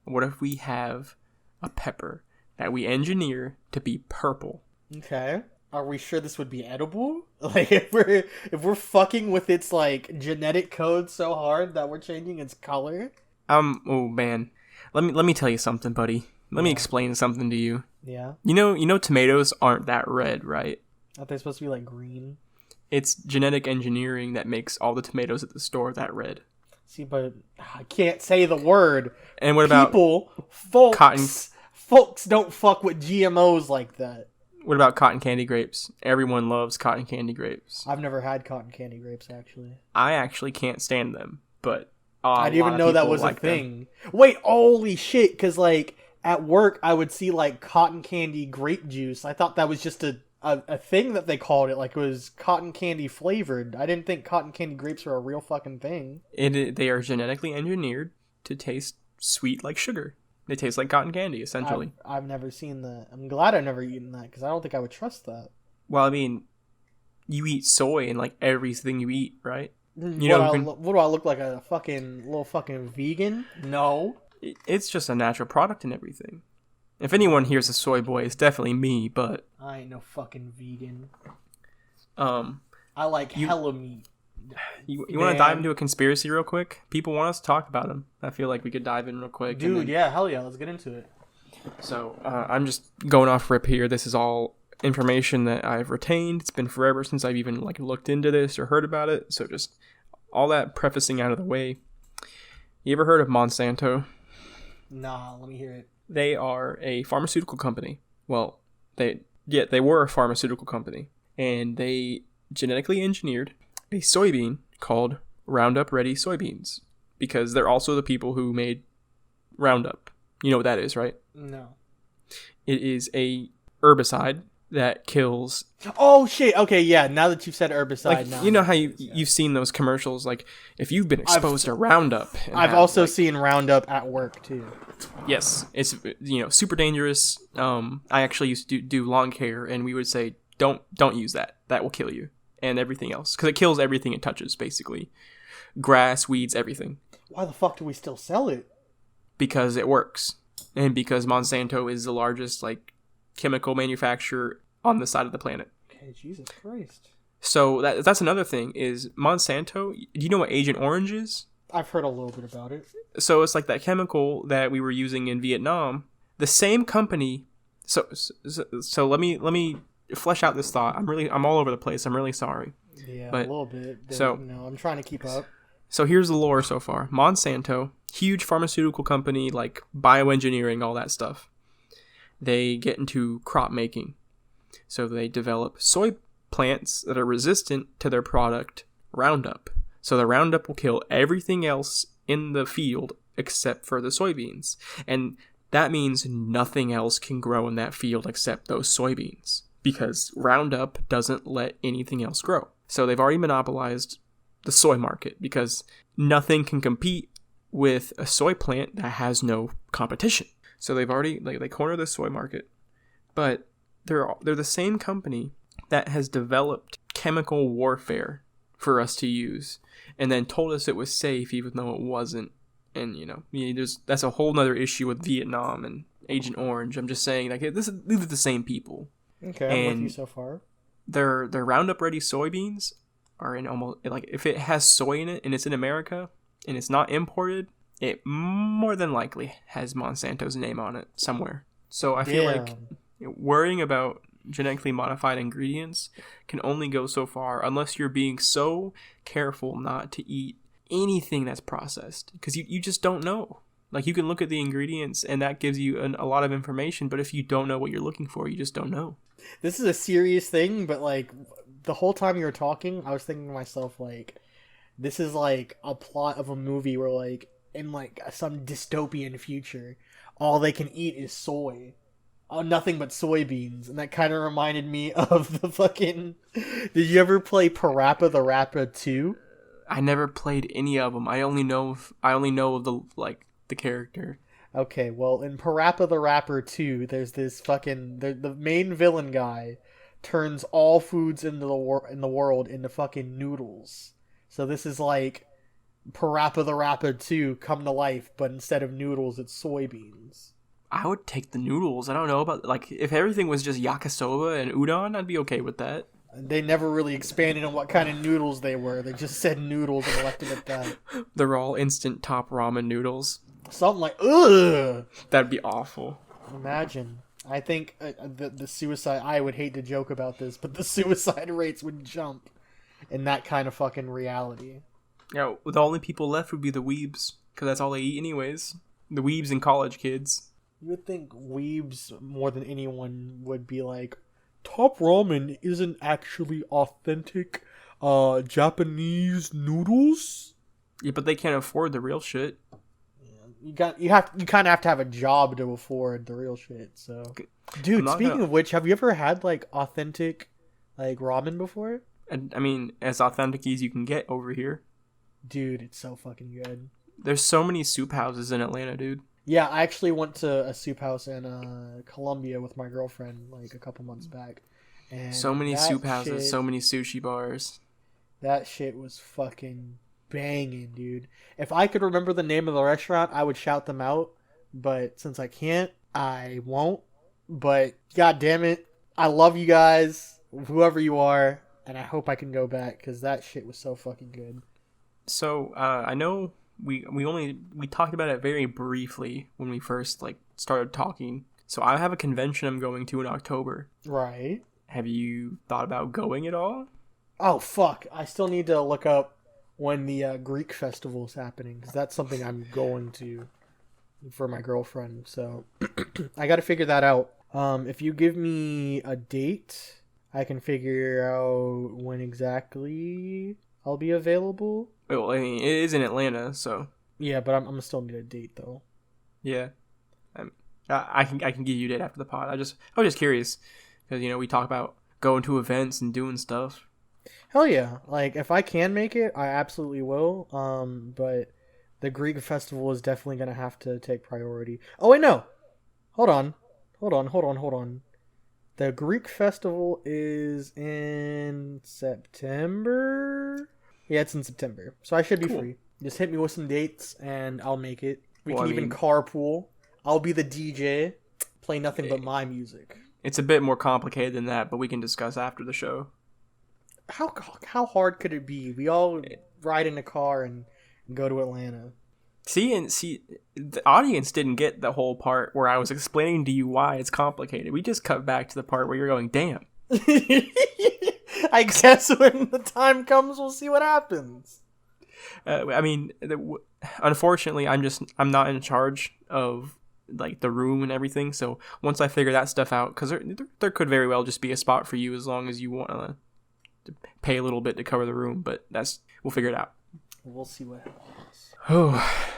What if we have a pepper that we engineer to be purple? Okay. Are we sure this would be edible? Like, if we're fucking with its like genetic code so hard that we're changing its color? Oh man. Let me tell you something, buddy. Let me explain something to you. Yeah. You know tomatoes aren't that red, right? Aren't they supposed to be like green? It's genetic engineering that makes all the tomatoes at the store that red. See, but I can't say the word. And what about folks? cotton? Folks don't fuck with GMOs like that. What about cotton candy grapes? Everyone loves cotton candy grapes. I've never had cotton candy grapes, actually. I actually can't stand them, but I didn't even know that was a thing. Wait, holy shit! Because like at work, I would see like cotton candy grape juice. I thought that was just a thing that they called it, like it was cotton candy flavored. I didn't think cotton candy grapes were a real fucking thing. They are genetically engineered to taste sweet like sugar. They taste like cotton candy, essentially. I've never seen that. I'm glad I've never eaten that, because I don't think I would trust that. Well, I mean, you eat soy in like everything you eat, right? What do I look like, a fucking little fucking vegan? No. It's just a natural product and everything. If anyone here's a soy boy, it's definitely me, but I ain't no fucking vegan. I like hella meat. You want to dive into a conspiracy real quick? People want us to talk about them. I feel like we could dive in real quick. Dude, yeah, hell yeah, let's get into it. So, I'm just going off rip here. This is all information that I've retained. It's been forever since I've even like looked into this or heard about it. So just all that prefacing out of the way. You ever heard of Monsanto? Nah, let me hear it. They are a pharmaceutical company. Well, they were a pharmaceutical company, and they genetically engineered a soybean called Roundup Ready soybeans, because they're also the people who made Roundup. You know what that is, right? No. It is a herbicide that kills. Oh shit! Okay, yeah. Now that you've said herbicide, like, now you know how you've seen those commercials, like if you've been exposed to Roundup. I've also seen Roundup at work too. Yes, it's super dangerous. I actually used to do lawn care, and we would say don't use that. That will kill you and everything else, because it kills everything it touches, basically. Grass, weeds, everything. Why the fuck do we still sell it? Because it works, and because Monsanto is the largest like chemical manufacturer on the side of the planet. Okay, Jesus Christ. So that's another thing is Monsanto. Do you know what Agent Orange is? I've heard a little bit about it. So it's like that chemical that we were using in Vietnam. The same company. So let me flesh out this thought. I'm all over the place. I'm really sorry. Yeah, but, a little bit. So I'm trying to keep up. So here's the lore so far. Monsanto, huge pharmaceutical company, like bioengineering, all that stuff. They get into crop making. So they develop soy plants that are resistant to their product, Roundup. So the Roundup will kill everything else in the field except for the soybeans. And that means nothing else can grow in that field except those soybeans, because Roundup doesn't let anything else grow. So they've already monopolized the soy market, because nothing can compete with a soy plant that has no competition. So they've already they corner the soy market, but they're the same company that has developed chemical warfare for us to use, and then told us it was safe even though it wasn't. And that's a whole nother issue with Vietnam and Agent Orange. I'm just saying, like, these are the same people. Okay, I'm with you so far. Their Roundup Ready soybeans are in almost, like, if it has soy in it and it's in America and it's not imported, it more than likely has Monsanto's name on it somewhere. So I feel like Worrying about genetically modified ingredients can only go so far unless you're being so careful not to eat anything that's processed, because you just don't know. Like, you can look at the ingredients and that gives you a lot of information, but if you don't know what you're looking for, you just don't know. This is a serious thing, but like the whole time you were talking, I was thinking to myself, like, this is like a plot of a movie where, like, in like some dystopian future, all they can eat is soy. Nothing but soybeans, and that kind of reminded me of the fucking... Did you ever play Parappa the Rapper 2? I never played any of them. I only know of the character. Okay, well, in Parappa the Rapper 2, there's this fucking... The main villain guy turns all foods in the world into fucking noodles. So this is like Parappa the Rapper 2 come to life, but instead of noodles, it's soybeans. I would take the noodles. I don't know about, like, if everything was just yakisoba and udon, I'd be okay with that. They never really expanded on what kind of noodles they were. They just said noodles and left it at that. They're all instant top ramen noodles. Something like, ugh! That'd be awful. Imagine. I think the suicide... I would hate to joke about this, but the suicide rates would jump in that kind of fucking reality. Yeah, the only people left would be the weebs, because that's all they eat anyways. The weebs and college kids. You would think weebs, more than anyone, would be like, top ramen isn't actually authentic Japanese noodles? Yeah, but they can't afford the real shit. You kind of have to have a job to afford the real shit. So, dude, speaking of which, have you ever had like authentic like ramen before? And I mean, as authentic as you can get over here. Dude, it's so fucking good. There's so many soup houses in Atlanta, dude. Yeah, I actually went to a soup house in Colombia with my girlfriend like a couple months back. And so many soup houses, so many sushi bars. That shit was fucking banging, dude. If I could remember the name of the restaurant, I would shout them out. But since I can't, I won't. But god damn it, I love you guys, whoever you are, and I hope I can go back because that shit was so fucking good. So I know we talked about it very briefly when we first like started talking. So I have a convention I'm going to in October. Right. Have you thought about going at all? Oh fuck! I still need to look up when the Greek festival is happening because that's something I'm going to for my girlfriend. So I got to figure that out. If you give me a date, I can figure out when exactly I'll be available. Well, I mean, it is in Atlanta, so yeah, but I'm gonna still need a date though. Yeah, I can give you a date after the pod. I was just curious because we talk about going to events and doing stuff. Hell yeah! Like if I can make it, I absolutely will. But the Greek festival is definitely gonna have to take priority. Oh wait, no, hold on. The Greek festival is in September. Yeah, it's in September. So I should be free. Just hit me with some dates and I'll make it. We can even carpool. I'll be the DJ. Play nothing but my music. It's a bit more complicated than that, but we can discuss after the show. How hard could it be? We all ride in a car and go to Atlanta. See, the audience didn't get the whole part where I was explaining to you why it's complicated. We just cut back to the part where you're going, damn. I guess when the time comes, we'll see what happens. I mean, unfortunately, I'm not in charge of like the room and everything. So once I figure that stuff out, because there could very well just be a spot for you as long as you want to pay a little bit to cover the room. But we'll figure it out. We'll see what happens. Oh,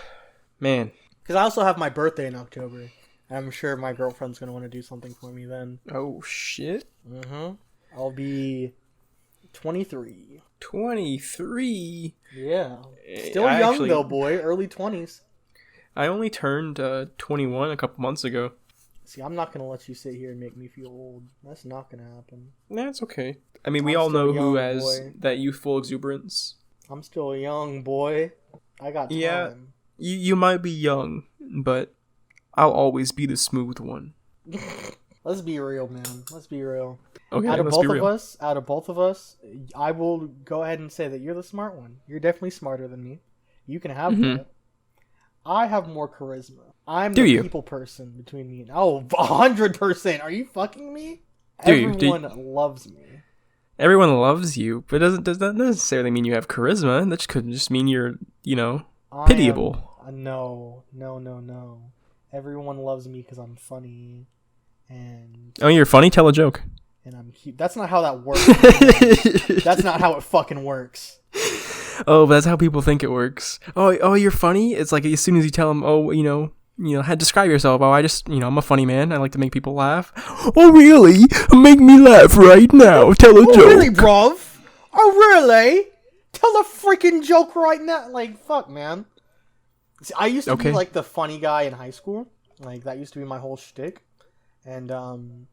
man. Because I also have my birthday in October. I'm sure my girlfriend's going to want to do something for me then. Oh, shit. Mm-hmm. I'll be 23. 23? Yeah. Still young, though, boy. Early 20s. I only turned 21 a couple months ago. See, I'm not going to let you sit here and make me feel old. That's not going to happen. That's okay. I mean, we all know who has that youthful exuberance. I'm still young, boy. I got time. Yeah, you might be young, but I'll always be the smooth one. Let's be real, man. Let's be real. Okay, out of both of us, I will go ahead and say that you're the smart one. You're definitely smarter than me. You can have that. I have more charisma. I'm Do the you? people person between me and 100%. Are you fucking me? Do you? Everyone loves me. Everyone loves you, but does that necessarily mean you have charisma? That could just mean you're, pitiable. No. Everyone loves me because I'm funny, Oh, you're funny? Tell a joke. and I'm cute. That's not how that works. That's not how it fucking works. Oh, but that's how people think it works. Oh, you're funny? It's like as soon as you tell them, how to describe yourself. Oh, I'm a funny man. I like to make people laugh. Oh, really? Make me laugh right now. Tell a joke. Really, bruv? Oh, really? Tell a freaking joke right now. Like, fuck, man. See, I used to be like the funny guy in high school. Like, that used to be my whole shtick. And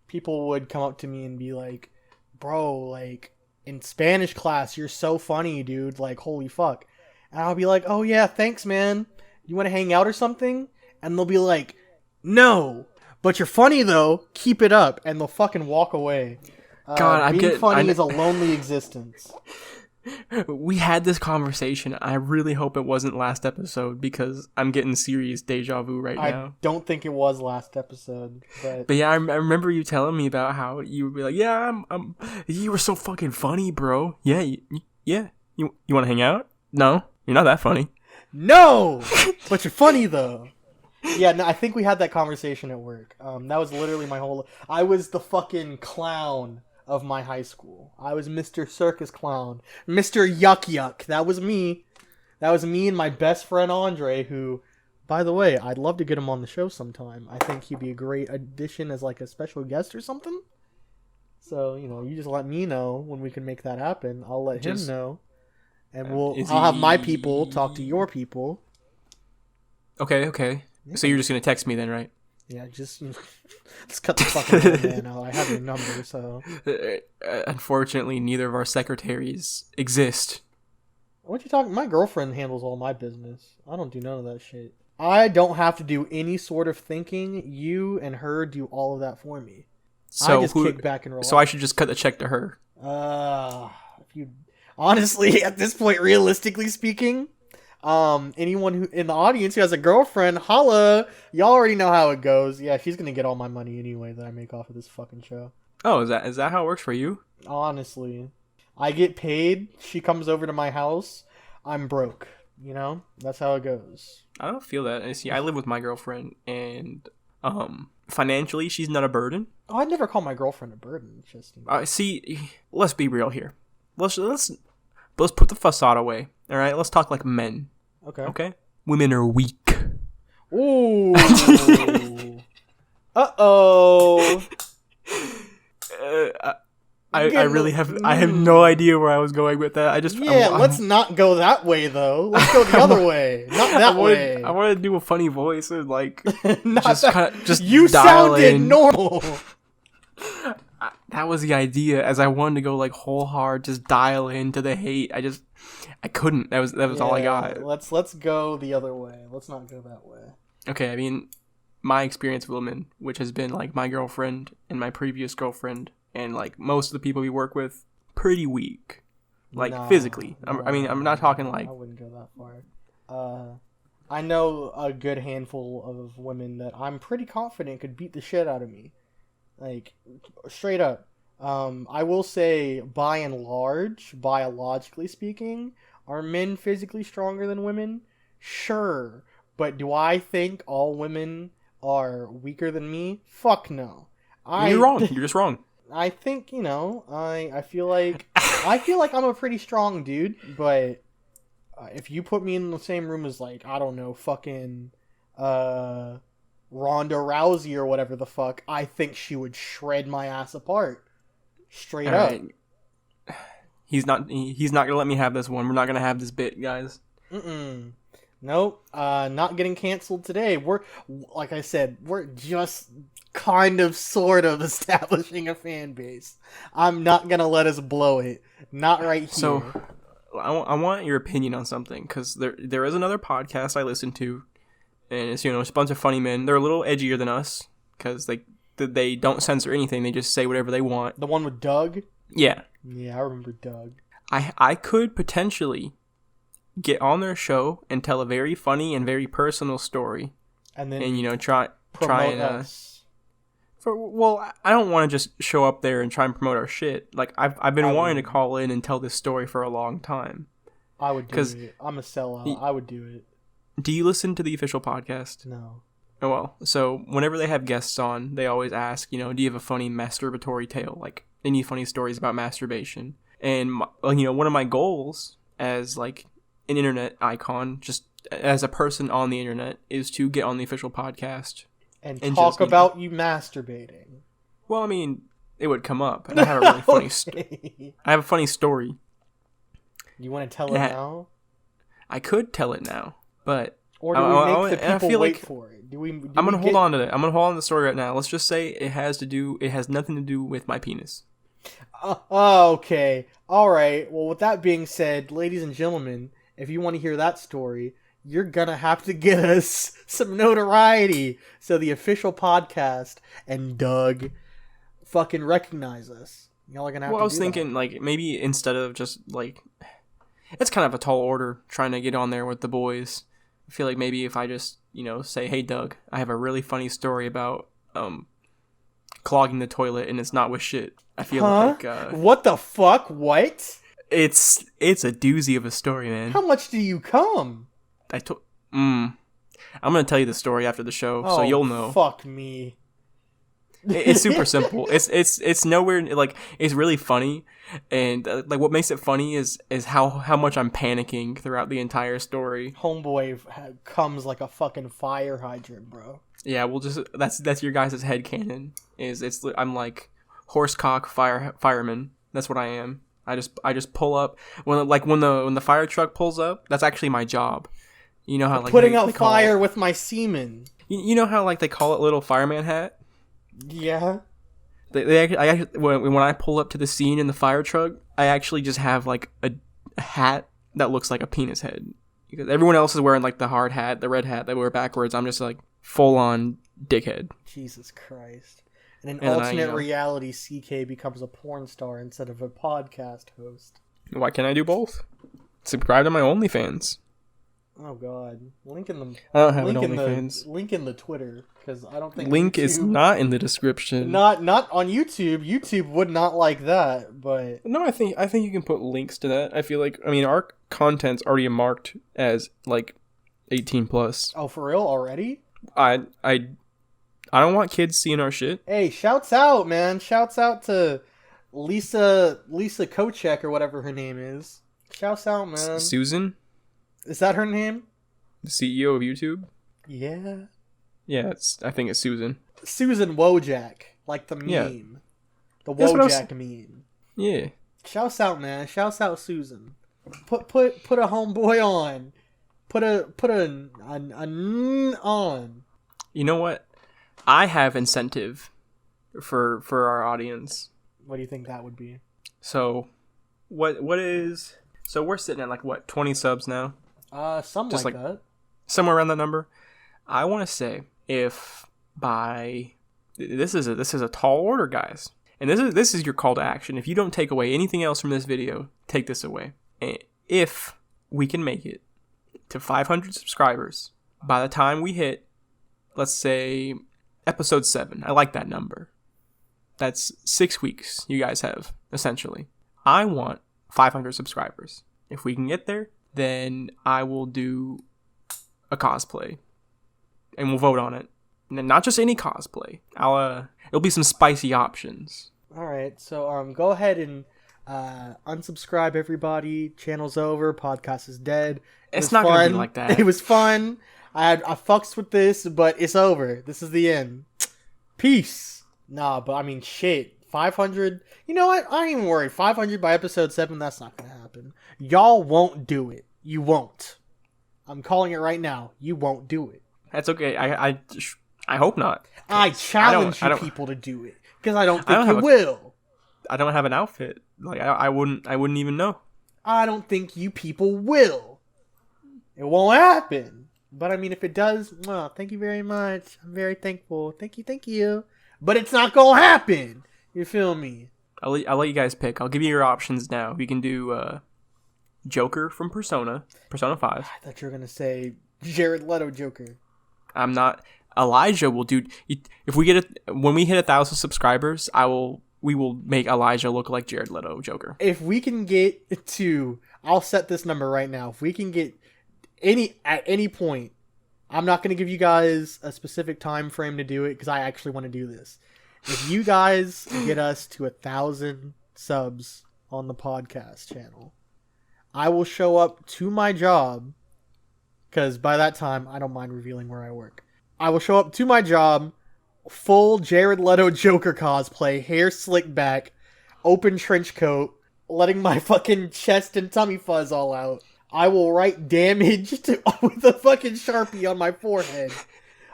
people would come up to me and be like, bro, like, in Spanish class, you're so funny, dude. Like, holy fuck. And I'll be like, oh, yeah, thanks, man. You want to hang out or something? And they'll be like, no. But you're funny, though. Keep it up. And they'll fucking walk away. Being funny is a lonely existence. We had this conversation. I really hope it wasn't last episode because I'm getting serious deja vu right now. I don't think it was last episode, but yeah, I remember you telling me about how you would be like, "Yeah, you were so fucking funny, bro. Yeah, you want to hang out? No, you're not that funny. No, but you're funny though." Yeah, no, I think we had that conversation at work. That was literally my whole. I was the fucking clown of my high school. I was Mr. Circus Clown. Mr. Yuck Yuck. That was me. That was me and my best friend Andre, who, by the way, I'd love to get him on the show sometime. I think he'd be a great addition as like a special guest or something. So, you just let me know when we can make that happen. I'll let him know. And I'll have my people talk to your people. Okay. Yeah. So you're just going to text me then, right? Yeah, just let's cut the fucking middleman out. I have your number, so. Unfortunately, neither of our secretaries exist. What you talking? My girlfriend handles all my business. I don't do none of that shit. I don't have to do any sort of thinking. You and her do all of that for me. So I just kick back and relax. So I should just cut the check to her. Honestly, at this point, realistically speaking. Anyone who in the audience who has a girlfriend, holla. Y'all already know how it goes. Yeah, she's gonna get all my money anyway that I make off of this fucking show. Oh, is that how it works for you? Honestly, I get paid. She comes over to my house. I'm broke. That's how it goes. I don't feel that. I live with my girlfriend, and financially, she's not a burden. Oh, I'd never call my girlfriend a burden. Just see. Let's be real here. Let's put the facade away. All right, let's talk like men. Okay. Women are weak. Ooh. Uh-oh. I really have. I have no idea where I was going with that. Let's not go that way though. Let's go the other way. Not that way. I want to do a funny voice and like just you sounded normal. That was the idea. As I wanted to go like whole hard, just dial into the hate. I couldn't. That was all I got. Let's go the other way. Let's not go that way. Okay, I mean, my experience with women, which has been like my girlfriend and my previous girlfriend, and like most of the people we work with, pretty weak, like physically. I'm not talking like. I wouldn't go that far. I know a good handful of women that I'm pretty confident could beat the shit out of me, like straight up. I will say, by and large, biologically speaking, are men physically stronger than women? Sure. But do I think all women are weaker than me? Fuck no. You're wrong. You're just wrong. I think, I feel like I'm a pretty strong dude, but if you put me in the same room as, like, I don't know, fucking Ronda Rousey or whatever the fuck, I think she would shred my ass apart. Straight up. Right. He's not gonna let me have this one. We're not gonna have this bit, guys. Nope. Not getting canceled today. We're, like I said, we're just kind of sort of establishing a fan base. I'm not gonna let us blow it. Not right here. So I want your opinion on something, because there is another podcast I listen to, and it's it's a bunch of funny men. They're a little edgier than us because they don't censor anything. They just say whatever they want. The one with Doug? Yeah. Yeah, I remember Doug. I could potentially get on their show and tell a very funny and very personal story, and then try and us. I don't want to just show up there and try and promote our shit. Like I've been wanting to call in and tell this story for a long time. I would do it. I'm a sellout. I would do it. Do you listen to the official podcast? No. Oh, well, so whenever they have guests on, they always ask, do you have a funny masturbatory tale? Like, any funny stories about masturbation? And, one of my goals as, like, an internet icon, just as a person on the internet, is to get on the official podcast. And talk about you masturbating. Well, I mean, it would come up. And I have a really funny I have a funny story. You want to tell it now? I could tell it now, but... Or do we make the people wait for it? I'm gonna hold on to it. I'm gonna hold on to the story right now. Let's just say it has nothing to do with my penis. Okay. Alright. Well, with that being said, ladies and gentlemen, if you want to hear that story, you're gonna have to get us some notoriety so the official podcast and Doug fucking recognize us. Y'all are gonna have to do that. Well, I was thinking, like, maybe instead of just, like... It's kind of a tall order trying to get on there with the boys. I feel like maybe if I just, say, hey, Doug, I have a really funny story about clogging the toilet and it's not with shit. I feel like... What the fuck? What? It's a doozy of a story, man. How much do you come? I'm going to tell you the story after the show, so you'll know. Fuck me. It's super simple. It's nowhere, like, it's really funny. And, like, what makes it funny is how much I'm panicking throughout the entire story. Homeboy comes like a fucking fire hydrant, bro. Yeah, we'll just... That's your guys' headcanon. I'm like horsecock fireman. That's what I am. I just pull up. When the fire truck pulls up, that's actually my job. You know how, like... Putting out fire with my semen. You know how, like, they call it little fireman hat? Yeah. When I pull up to the scene in the fire truck, I actually just have like a hat that looks like a penis head. Because everyone else is wearing like the hard hat, the red hat they wear backwards. I'm just like full on dickhead. Jesus Christ. In an alternate reality, CK becomes a porn star instead of a podcast host. Why can't I do both? Subscribe to my OnlyFans. Oh God! Link in the. I don't have an OnlyFans. Link in the Twitter because I don't think link is not in the description. Not on YouTube. YouTube would not like that, but no, I think you can put links to that. I feel like our content's already marked as like 18 plus. Oh, for real already? I don't want kids seeing our shit. Hey, shouts out, man! Shouts out to Lisa Kochek or whatever her name is. Shouts out, man. Susan. Is that her name? The CEO of YouTube? Yeah. Yeah, I think it's Susan. Susan Wojak. Like the meme. Yeah. The Wojak meme. Yeah. Shouts out, man. Shouts out Susan. Put a homeboy on. Put a on. You know what? I have incentive for our audience. What do you think that would be? So, what is... So we're sitting at like, what, 20 subs now? Something like that. Somewhere around that number. I want to say if by this is a tall order, guys, and this is your call to action. If you don't take away anything else from this video, take this away. If we can make it to 500 subscribers by the time we hit, let's say, episode 7. I like that number. That's 6 weeks you guys have essentially. I want 500 subscribers. If we can get there, then I will do a cosplay, and we'll vote on it. And then not just any cosplay. It'll be some spicy options. All right, so go ahead and unsubscribe, everybody. Channel's over. Podcast is dead. It's not gonna be like that. It was fun. I fucks with this, but it's over. This is the end. Peace. Nah, but I mean, shit. 500. You know what? I ain't even worried. 500 by episode 7. That's not gonna happen. Y'all won't do it. You won't. I'm calling it right now. You won't do it. That's okay. I hope not. I challenge you people to do it because I don't think you will. I don't have an outfit. Like I wouldn't even know. I don't think you people will. It won't happen. But I mean, if it does, well, thank you very much. I'm very thankful. Thank you. But it's not gonna happen. You feel me? I'll let you guys pick. I'll give you your options now. We can do Joker from Persona 5. I thought you were gonna say Jared Leto Joker. I'm not. Elijah will do. If we get when we hit 1,000 subscribers, we will make Elijah look like Jared Leto Joker. If we can get to, I'll set this number right now. If we can get at any point, I'm not gonna give you guys a specific time frame to do it because I actually want to do this. If you guys get us to 1,000 subs on the podcast channel, I will show up to my job, because by that time, I don't mind revealing where I work. I will show up to my job, full Jared Leto Joker cosplay, hair slicked back, open trench coat, letting my fucking chest and tummy fuzz all out. I will write damaged with a fucking Sharpie on my forehead.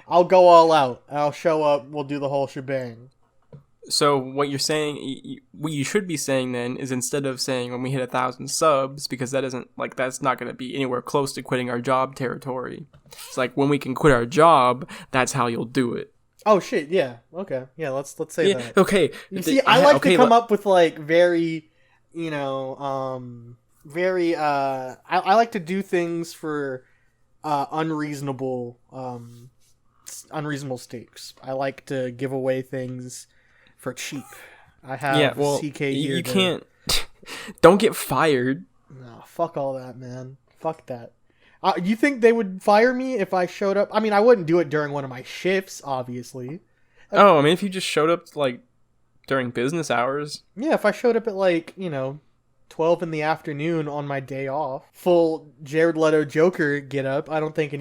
I'll go all out. I'll show up, we'll do the whole shebang. So what you're saying, what you should be saying then is instead of saying when we hit 1,000 subs, because that's not going to be anywhere close to quitting our job territory. It's like when we can quit our job, that's how you'll do it. Oh shit! Yeah. Okay. Yeah. Let's say that. Okay. You see, I like to come up with like very, very. I like to do things for unreasonable stakes. I like to give away things for cheap. I have CK here. You can't. Don't get fired. No, fuck all that, man. Fuck that. You think they would fire me if I showed up? I mean, I wouldn't do it during one of my shifts, obviously. Oh, I mean, if you just showed up like during business hours. Yeah, if I showed up at 12 in the afternoon on my day off, full Jared Leto Joker get up, I don't think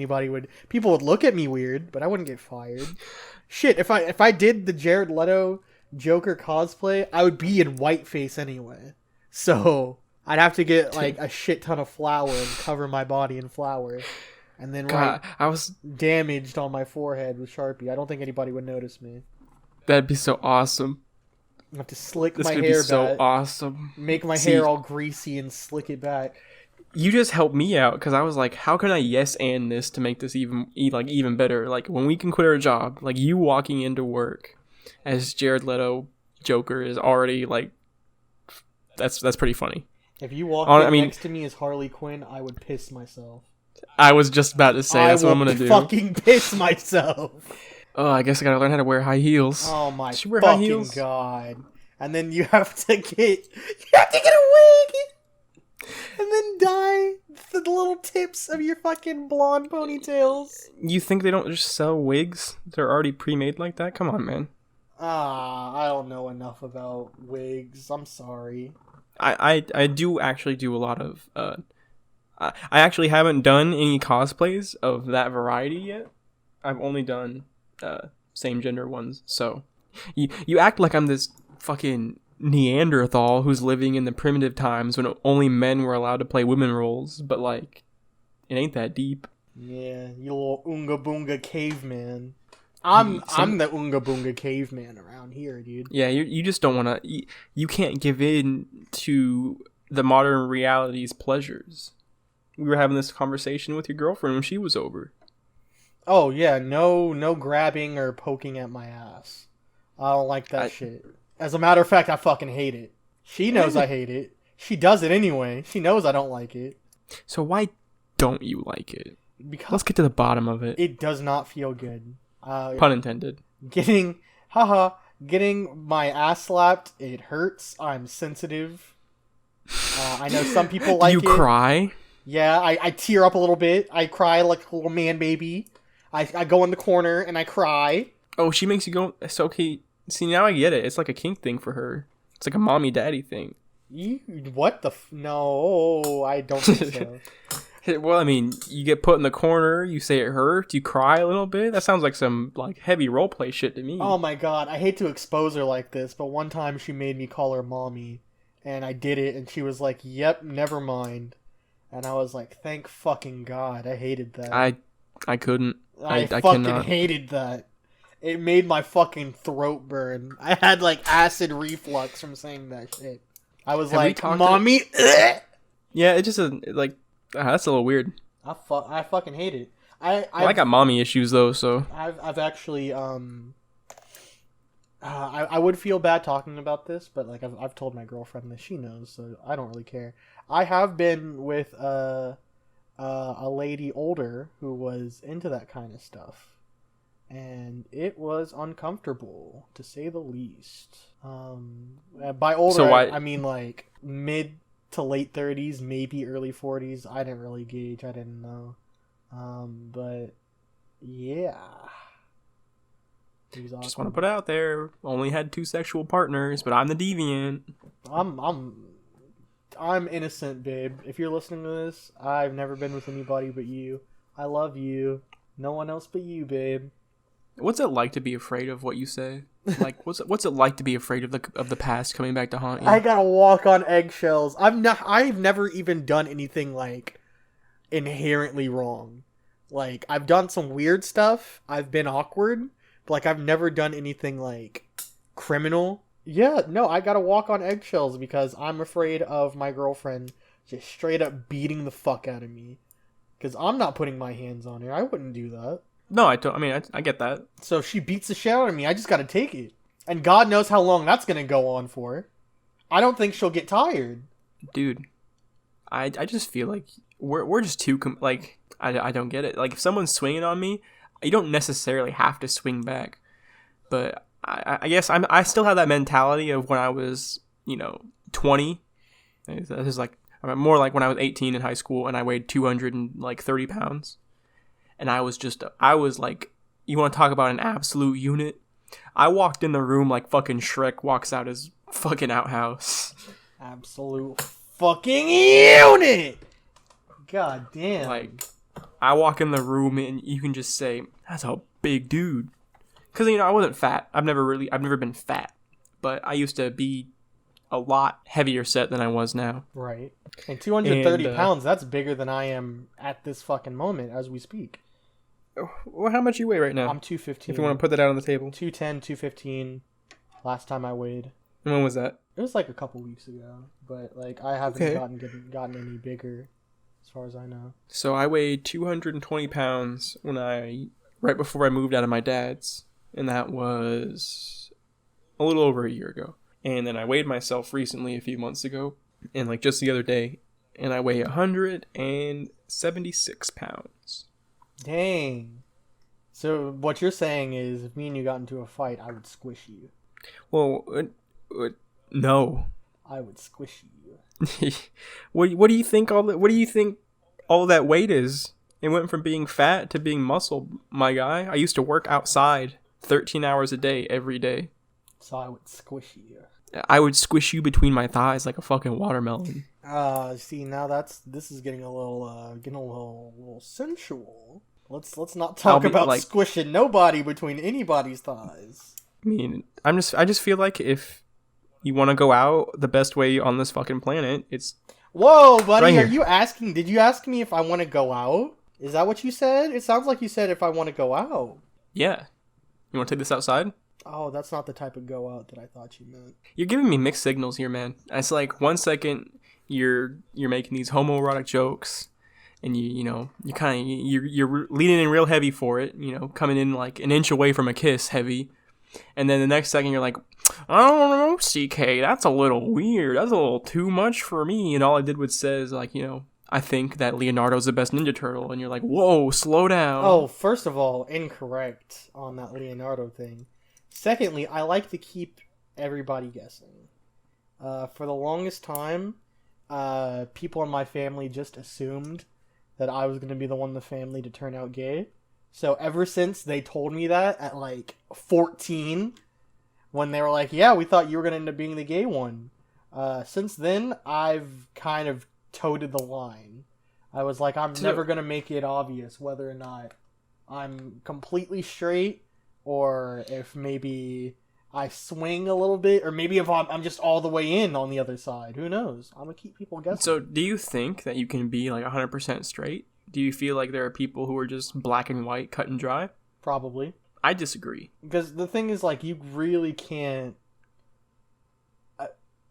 people would look at me weird, but I wouldn't get fired. Shit, if I did the Jared Leto Joker cosplay, I would be in whiteface anyway. So I'd have to get a shit ton of flour and cover my body in flour, and then write damaged on my forehead with Sharpie. I don't think anybody would notice me. That'd be so awesome. I have to slick my hair back. This would be so awesome. Make my hair all greasy and slick it back. You just helped me out because I was like, how can I yes and this to make this even better? Like when we can quit our job, like you walking into work as Jared Leto Joker is already that's pretty funny. If you walked next to me as Harley Quinn, I would piss myself. I was just about to say that's what I'm gonna do. I will fucking piss myself. Oh, I guess I gotta learn how to wear high heels. Oh my fucking god! And then you have to get a wig, and then dye the little tips of your fucking blonde ponytails. You think they don't just sell wigs? They're already pre-made like that? Come on, man. I don't know enough about wigs. I'm sorry. I do actually do a lot of I actually haven't done any cosplays of that variety yet. I've only done same gender ones. So you act like I'm this fucking Neanderthal who's living in the primitive times when only men were allowed to play women roles, but it ain't that deep. Yeah, you little Oonga Boonga caveman. I'm the Oonga Boonga caveman around here, dude. Yeah, you just don't want to. You can't give in to the modern reality's pleasures. We were having this conversation with your girlfriend when she was over. Oh yeah, no grabbing or poking at my ass. I don't like that shit. As a matter of fact, I fucking hate it. She knows I hate it. She does it anyway. She knows I don't like it. So why don't you like it? Because let's get to the bottom of it. It does not feel good. Pun intended. Getting my ass slapped, it hurts. I'm sensitive. I know some people like it. Do you cry? Yeah, I tear up a little bit. I cry like a little man baby. I go in the corner and I cry. Oh, she makes you go. So okay, see now I get it. It's like a kink thing for her. It's like a mommy daddy thing. What the? No, I don't think so. Well, I mean, you get put in the corner, you say it hurts, you cry a little bit. That sounds like some heavy roleplay shit to me. Oh my god, I hate to expose her like this, but one time she made me call her mommy, and I did it, and she was like, "Yep, never mind," and I was like, "Thank fucking god." I hated that. I couldn't. I fucking hated that. It made my fucking throat burn. I had acid reflux from saying that shit. I was "Mommy." Yeah, it just that's a little weird. I fucking hate it. I got mommy issues though, so I've actually I would feel bad talking about this, but like I've told my girlfriend this, she knows, so I don't really care. I have been with a lady older who was into that kind of stuff, and it was uncomfortable to say the least. By older, So why? I mean like mid to late 30s, maybe early 40s. I didn't really gauge. I didn't know. But yeah. Just want to put it out there. Only had 2 sexual partners, but I'm the deviant. I'm innocent, babe. If you're listening to this, I've never been with anybody but you. I love you. No one else but you, babe. What's it like to be afraid of what you say? Like, what's it like to be afraid of the past coming back to haunt you? I gotta walk on eggshells. I've never even done anything like inherently wrong. Like I've done some weird stuff. I've been awkward, but like I've never done anything like criminal. Yeah, no, I gotta walk on eggshells because I'm afraid of my girlfriend just straight up beating the fuck out of me. Because I'm not putting my hands on her. I wouldn't do that. No, I get that. So if she beats the shit out of me, I just gotta take it. And God knows how long that's gonna go on for. I don't think she'll get tired. Dude, I just feel like we're just too I don't get it. Like if someone's swinging on me, you don't necessarily have to swing back. But I guess I still have that mentality of when I was 20. This is like more like when I was 18 in high school and I weighed 230 pounds. And I was like, you want to talk about an absolute unit? I walked in the room like fucking Shrek walks out his fucking outhouse. Absolute fucking unit! God damn. Like, I walk in the room and you can just say, that's a big dude. Because, I wasn't fat. I've never been fat. But I used to be a lot heavier set than I was now. Right. And 230 pounds, that's bigger than I am at this fucking moment as we speak. Well, how much you weigh right now? I'm 215. If you want to put that out on the table. 210, 215. Last time I weighed. And when was that? It was like a couple weeks ago. But like I haven't gotten any bigger as far as I know. So I weighed 220 pounds right before I moved out of my dad's. And that was a little over a year ago. And then I weighed myself recently a few months ago. And like just the other day. And I weigh 176 pounds. Dang. So what you're saying is if me and you got into a fight, I would squish you. Well, no. I would squish you. What do you think all that weight is? It went from being fat to being muscle, my guy. I used to work outside 13 hours a day every day. So I would squish you. I would squish you between my thighs like a fucking watermelon. See, now this is getting a little sensual. Let's not talk about like, squishing nobody between anybody's thighs. I mean, I just feel like if you want to go out the best way on this fucking planet, it's Whoa, buddy, right did you ask me if I want to go out? Is that what you said? It sounds like you said if I want to go out. Yeah. You want to take this outside? Oh, that's not the type of go out that I thought you meant. You're giving me mixed signals here, man. It's like 1 second you're making these homoerotic jokes, and you're leaning in real heavy for it, coming in like an inch away from a kiss heavy, and then the next second you're like, I don't know, CK, that's a little weird. That's a little too much for me. And all I did was says like, I think that Leonardo's the best Ninja Turtle, and you're like, whoa, slow down. Oh, first of all, incorrect on that Leonardo thing. Secondly, I like to keep everybody guessing. For the longest time, people in my family just assumed that I was going to be the one in the family to turn out gay. So ever since they told me that at like 14, when they were like, yeah, we thought you were going to end up being the gay one. Since then, I've kind of toted the line. I was like, I'm never going to make it obvious whether or not I'm completely straight, or if maybe I swing a little bit, or maybe if I'm just all the way in on the other side. Who knows? I'm going to keep people guessing. So do you think that you can be like 100% straight? Do you feel like there are people who are just black and white, cut and dry? Probably. I disagree. Because the thing is, like, you really can't...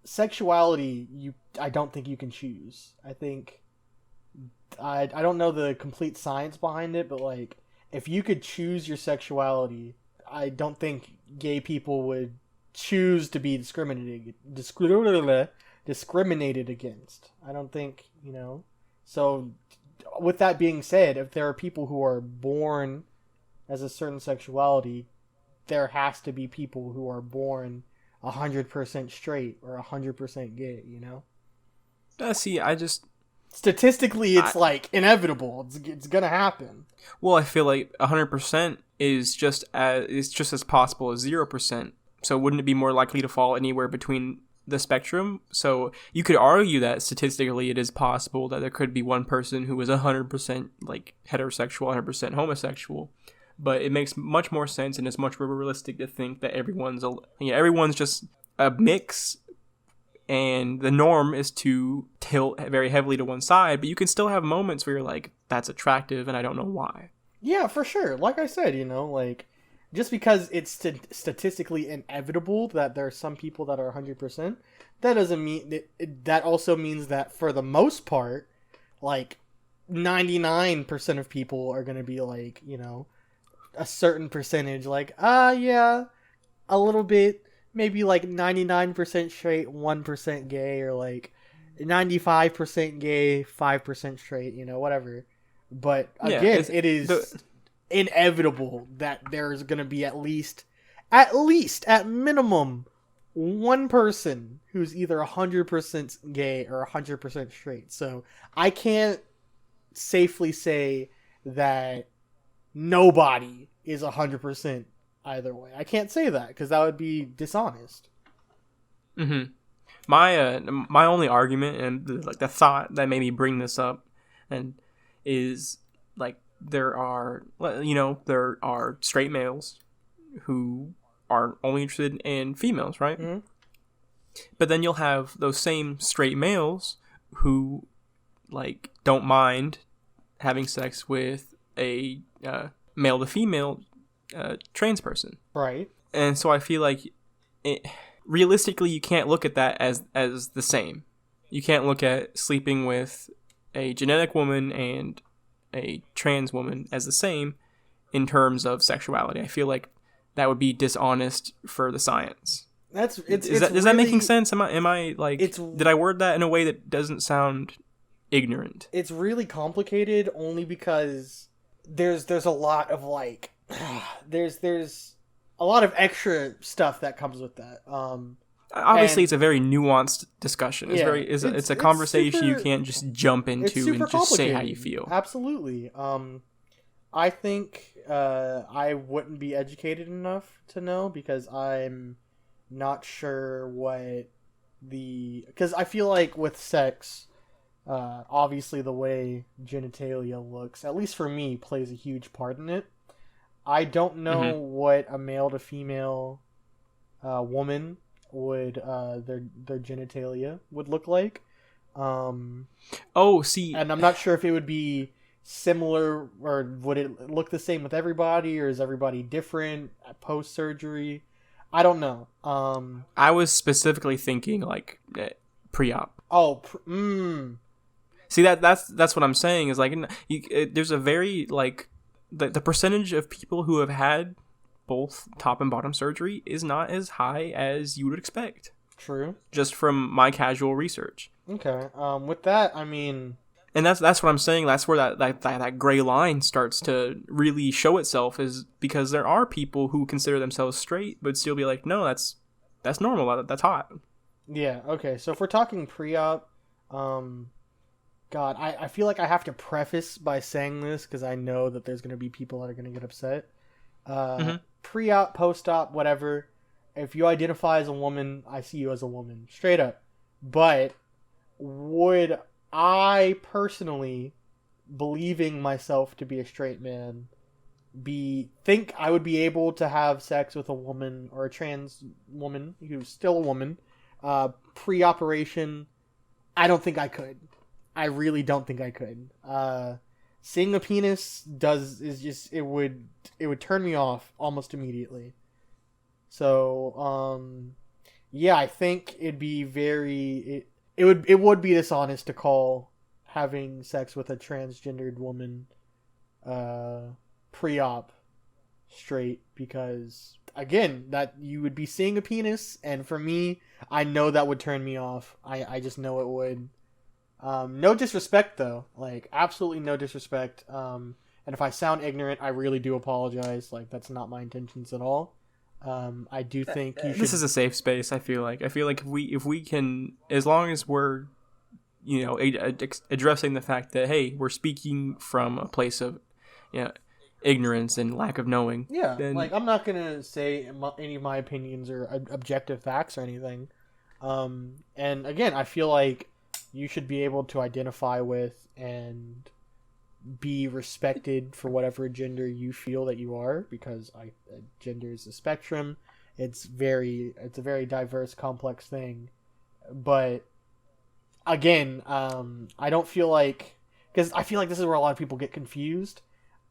sexuality, I don't think you can choose. I think... I don't know the complete science behind it, but, like, if you could choose your sexuality, I don't think gay people would choose to be discriminated against. I don't think, So, with that being said, if there are people who are born as a certain sexuality, there has to be people who are born 100% straight or 100% gay, See, Statistically, it's inevitable. It's gonna happen. Well, I feel like 100% is just as possible as 0%. So wouldn't it be more likely to fall anywhere between the spectrum? So you could argue that statistically it is possible that there could be one person who is 100% heterosexual, 100% homosexual. But it makes much more sense, and it's much more realistic to think that everyone's just a mix, and the norm is to tilt very heavily to one side. But you can still have moments where you're like, "That's attractive," and I don't know why. Yeah, for sure. Like I said, just because it's statistically inevitable that there are some people that are 100%, that doesn't mean that also means that for the most part, 99% of people are going to be a certain percentage, yeah, a little bit, maybe 99% straight, 1% gay, or 95% gay, 5% straight, whatever. But again, it is inevitable that there's going to be at minimum one person who's either 100% gay or 100% straight. So I can't safely say that nobody is 100% either way. I can't say that because that would be dishonest. Mm-hmm. My only argument and the thought that made me bring this up and is there are straight males who are only interested in females, right? Mm-hmm. But then you'll have those same straight males who don't mind having sex with a male to female trans person, right? And so I feel realistically you can't look at that as the same. You can't look at sleeping with a genetic woman and a trans woman as the same in terms of sexuality. I feel like that would be dishonest for the science. Is that making sense? Am I did I word that in a way that doesn't sound ignorant? It's really complicated only because there's a lot of there's a lot of extra stuff that comes with that. Obviously, it's a very nuanced discussion. It's a conversation you can't just jump into and just say how you feel. Absolutely. I think I wouldn't be educated enough to know because I'm not sure because I feel like with sex, obviously the way genitalia looks, at least for me, plays a huge part in it. I don't know what a male to female woman would their genitalia would look like. And I'm not sure if it would be similar or would it look the same with everybody, or is everybody different post surgery? I don't know. I was specifically thinking pre-op. See, that's what I'm saying is there's a very the percentage of people who have had both top and bottom surgery is not as high as you would expect. True. Just from my casual research. Okay. With that, I mean, and that's what I'm saying. That's where that gray line starts to really show itself, is because there are people who consider themselves straight but still be like, no, that's normal. That's hot. Yeah. Okay. So if we're talking pre-op, God, I feel like I have to preface by saying this because I know that there's going to be people that are going to get upset. Pre-op, post-op, whatever. If you identify as a woman, I see you as a woman. Straight up. But would I personally, believing myself to be a straight man, think I would be able to have sex with a woman or a trans woman who's still a woman pre-operation? I don't think I could. I really don't think I could. Seeing a penis it would turn me off almost immediately. So, yeah, I think it'd be it would be dishonest to call having sex with a transgendered woman pre-op straight because, again, that you would be seeing a penis, and for me, I know that would turn me off. I just know it would. No disrespect, though. Like, absolutely no disrespect. And if I sound ignorant, I really do apologize. Like, that's not my intentions at all. I do think you should... This is a safe space, I feel like. I feel like if we can, as long as we're, you know, addressing the fact that, hey, we're speaking from a place of, you know, ignorance and lack of knowing. Yeah, then... like, I'm not going to say any of my opinions or objective facts or anything. And, again, I feel like you should be able to identify with and be respected for whatever gender you feel that you are, because gender is a spectrum. It's a very diverse, complex thing. But again, I don't feel like, because I feel like this is where a lot of people get confused.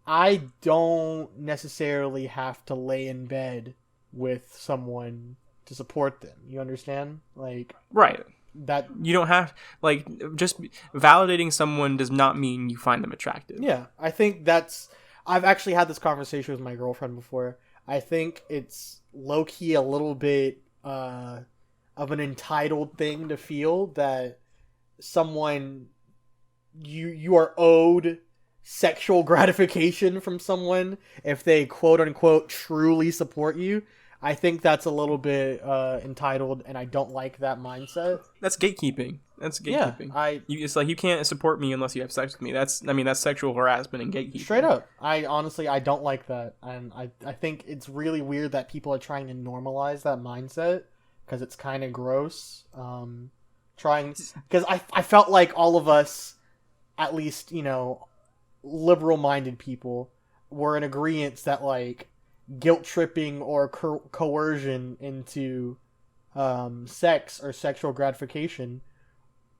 I don't necessarily have to lay in bed with someone to support them. You understand? Like, right. That you don't have, like, just validating someone does not mean you find them attractive. Yeah, I think I've actually had this conversation with my girlfriend before. I think it's low-key a little bit of an entitled thing to feel that someone, you are owed sexual gratification from someone if they quote-unquote truly support you. I think that's a little bit entitled, and I don't like that mindset. That's gatekeeping. Yeah, it's like, you can't support me unless you have sex with me. That's sexual harassment and gatekeeping. Straight up. I don't like that, and I think it's really weird that people are trying to normalize that mindset because it's kind of gross. Because I felt like all of us, at least, you know, liberal-minded people, were in agreement that, like, guilt tripping or coercion into sex or sexual gratification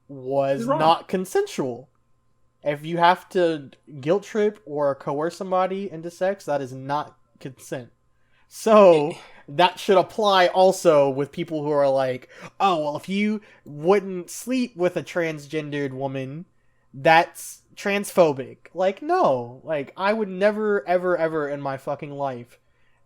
was not consensual. If you have to guilt trip or coerce somebody into sex, that is not consent. So that should apply also with people who are like, oh, well, if you wouldn't sleep with a transgendered woman, that's transphobic. Like, no. Like, I would never, ever, ever in my fucking life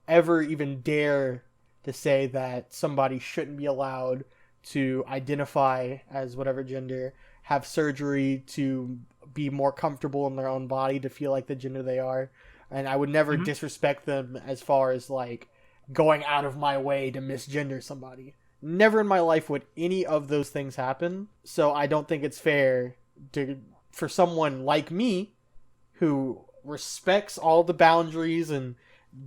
ever even dare to say that somebody shouldn't be allowed to identify as whatever gender, have surgery to be more comfortable in their own body, to feel like the gender they are. And I would never disrespect them as far as, like, going out of my way to misgender somebody. Never in my life would any of those things happen. So I don't think it's fair for someone like me, who respects all the boundaries and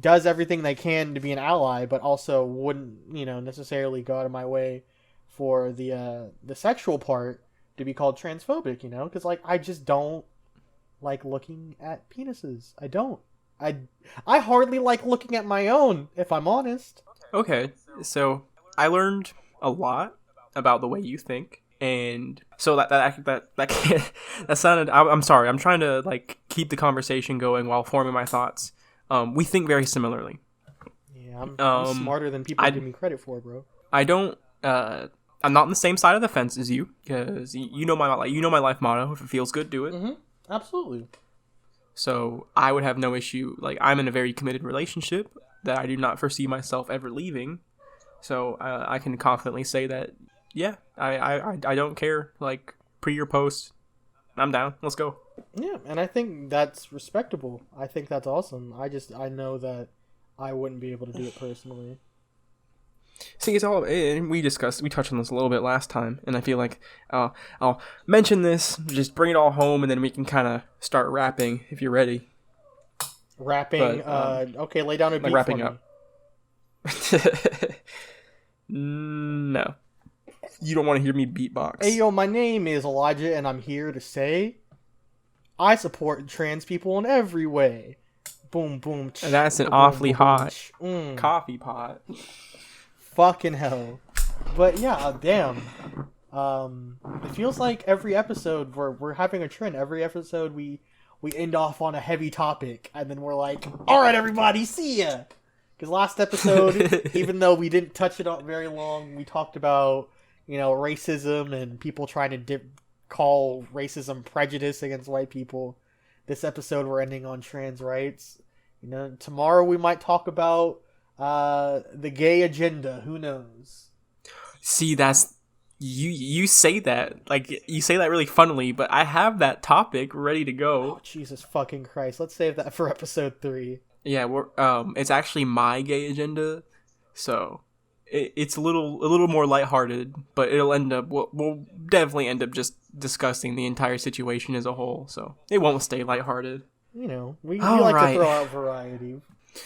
does everything they can to be an ally, but also wouldn't, you know, necessarily go out of my way for the sexual part, to be called transphobic, you know? Because, like, I just don't like looking at penises. I don't. I hardly like looking at my own, if I'm honest. Okay, so I learned a lot about the way you think, and so that sounded. I'm sorry. I'm trying to, like, keep the conversation going while forming my thoughts. We think very similarly. Yeah, I'm smarter than people give me credit for, bro. I don't. I'm not on the same side of the fence as you, because you know my life motto: if it feels good, do it. Mm-hmm. Absolutely. So I would have no issue. Like, I'm in a very committed relationship that I do not foresee myself ever leaving. So I can confidently say that, yeah, I don't care. Like, pre or post, I'm down. Let's go. Yeah, and I think that's respectable. I think that's awesome. I know that I wouldn't be able to do it personally. See, it's all, and we touched on this a little bit last time, and I feel like I'll mention this, just bring it all home, and then we can kind of start rapping if you're ready. Rapping, okay, lay down a beat, like, wrapping for up. No, you don't want to hear me beatbox. Hey, yo, my name is Elijah, and I'm here to say I support trans people in every way. Boom, boom. And that's an awfully hot coffee pot. Fucking hell. But yeah, damn. It feels like every episode we're having a trend. Every episode we end off on a heavy topic, and then we're like, all right, everybody, see ya. Because last episode, even though we didn't touch it on very long, we talked about, you know, racism and people trying to call racism prejudice against white people. This episode we're ending on trans rights. You know, tomorrow we might talk about the gay agenda. Who knows? See, that's you say that like you say that really funnily, but I have that topic ready to go. Oh, Jesus fucking Christ! Let's save that for episode 3. Yeah, it's actually my gay agenda, so it's a little more lighthearted, but we'll definitely end up just discussing the entire situation as a whole, so it won't stay lighthearted. You know, we like to throw out variety.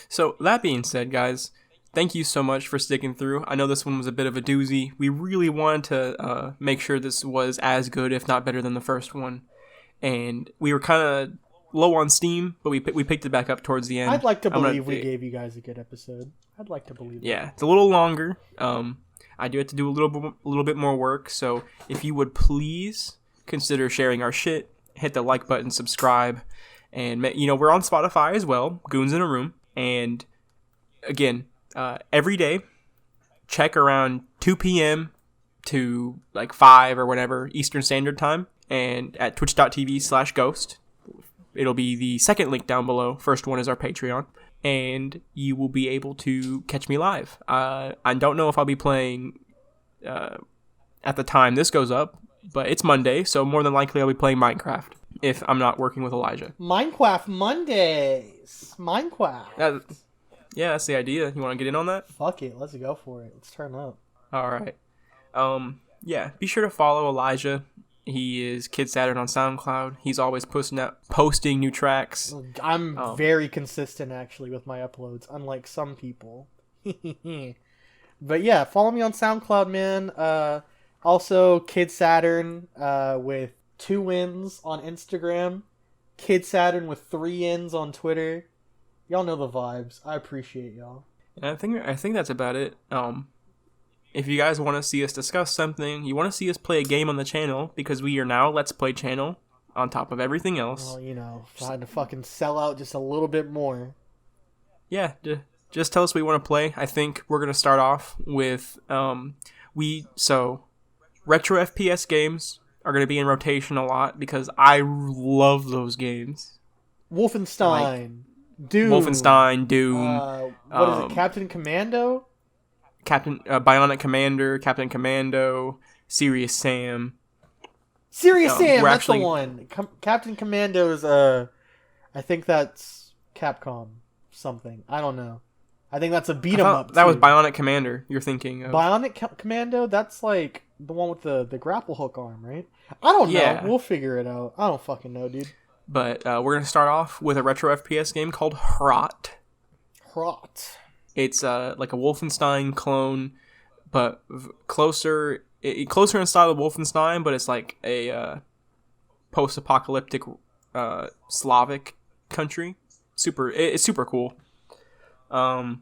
So that being said, guys, thank you so much for sticking through. I know this one was a bit of a doozy. We really wanted to make sure this was as good, if not better than the first one, and we were kind of low on steam, but we picked it back up towards the end. I'd like to believe we gave you guys a good episode. I'd like to believe. Yeah, it's a little longer. I do have to do a little bit more work, so if you would please consider sharing our shit, hit the like button, subscribe, and we're on Spotify as well, Goons in a Room, and again, every day, check around 2 p.m. to like 5 or whatever Eastern Standard Time, and at twitch.tv/ghost. It'll be the second link down below. First one is our Patreon. And you will be able to catch me live. I don't know if I'll be playing at the time this goes up, but it's Monday, so more than likely I'll be playing Minecraft if I'm not working with Elijah. Minecraft Mondays. Minecraft. Yeah, that's the idea. You want to get in on that? Fuck it. Let's go for it. Let's turn up. All right. Yeah, be sure to follow Elijah. He is Kid Saturn on SoundCloud. He's always posting new tracks. I'm very consistent, actually, with my uploads, unlike some people. But yeah, follow me on SoundCloud, man. Also, Kid Saturn with 2 N's on Instagram. Kid Saturn with 3 N's on Twitter. Y'all know the vibes. I appreciate y'all. And I think that's about it. If you guys want to see us discuss something, you want to see us play a game on the channel, because we are now Let's Play channel on top of everything else. Well, trying to fucking sell out just a little bit more. Yeah, just tell us what you want to play. I think we're going to start off with, retro FPS games are going to be in rotation a lot, because I love those games. Wolfenstein, Doom. What is it, Captain Commando? Bionic Commander, Captain Commando, Serious Sam. That's the one. Captain Commando is, I think that's Capcom something. I don't know. I think that's a beat 'em up. That was Bionic Commander you're thinking of. Bionic Commando? That's like the one with the grapple hook arm, right? I don't know. We'll figure it out. I don't fucking know, dude. But we're going to start off with a retro FPS game called Hrot. It's like a Wolfenstein clone, but closer in style to Wolfenstein, but it's like a post-apocalyptic Slavic country. It's super cool. We're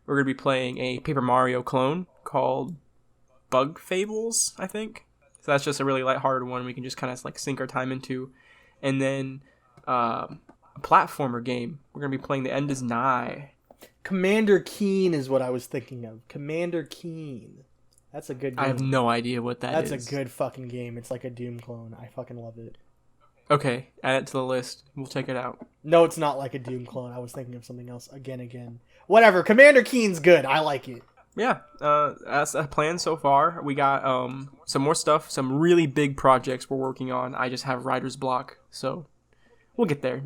gonna be playing a Paper Mario clone called Bug Fables, I think. So that's just a really lighthearted one we can just kind of like sink our time into, and then a platformer game. We're gonna be playing The End Is Nigh. Commander Keen is what I was thinking of. Commander Keen. That's a good game. I have no idea what that is. That's a good fucking game. It's like a Doom clone. I fucking love it. Okay, add it to the list. We'll check it out. No, it's not like a Doom clone. I was thinking of something else. Again. Whatever. Commander Keen's good. I like it. Yeah, that's a plan so far. We got some more stuff, some really big projects we're working on. I just have writer's block, so we'll get there.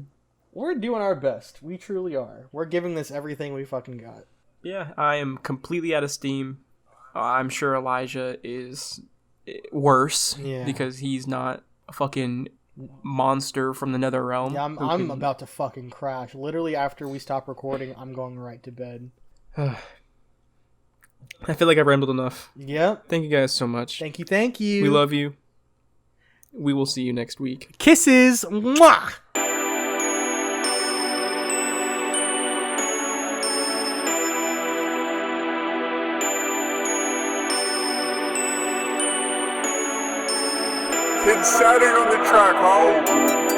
We're doing our best. We truly are. We're giving this everything we fucking got. Yeah, I am completely out of steam. I'm sure Elijah is worse because he's not a fucking monster from the nether realm. Yeah, I'm about to fucking crash. Literally after we stop recording, I'm going right to bed. I feel like I've rambled enough. Yep. Thank you guys so much. Thank you. We love you. We will see you next week. Kisses. Mwah! Kid Saturn on the track, ho!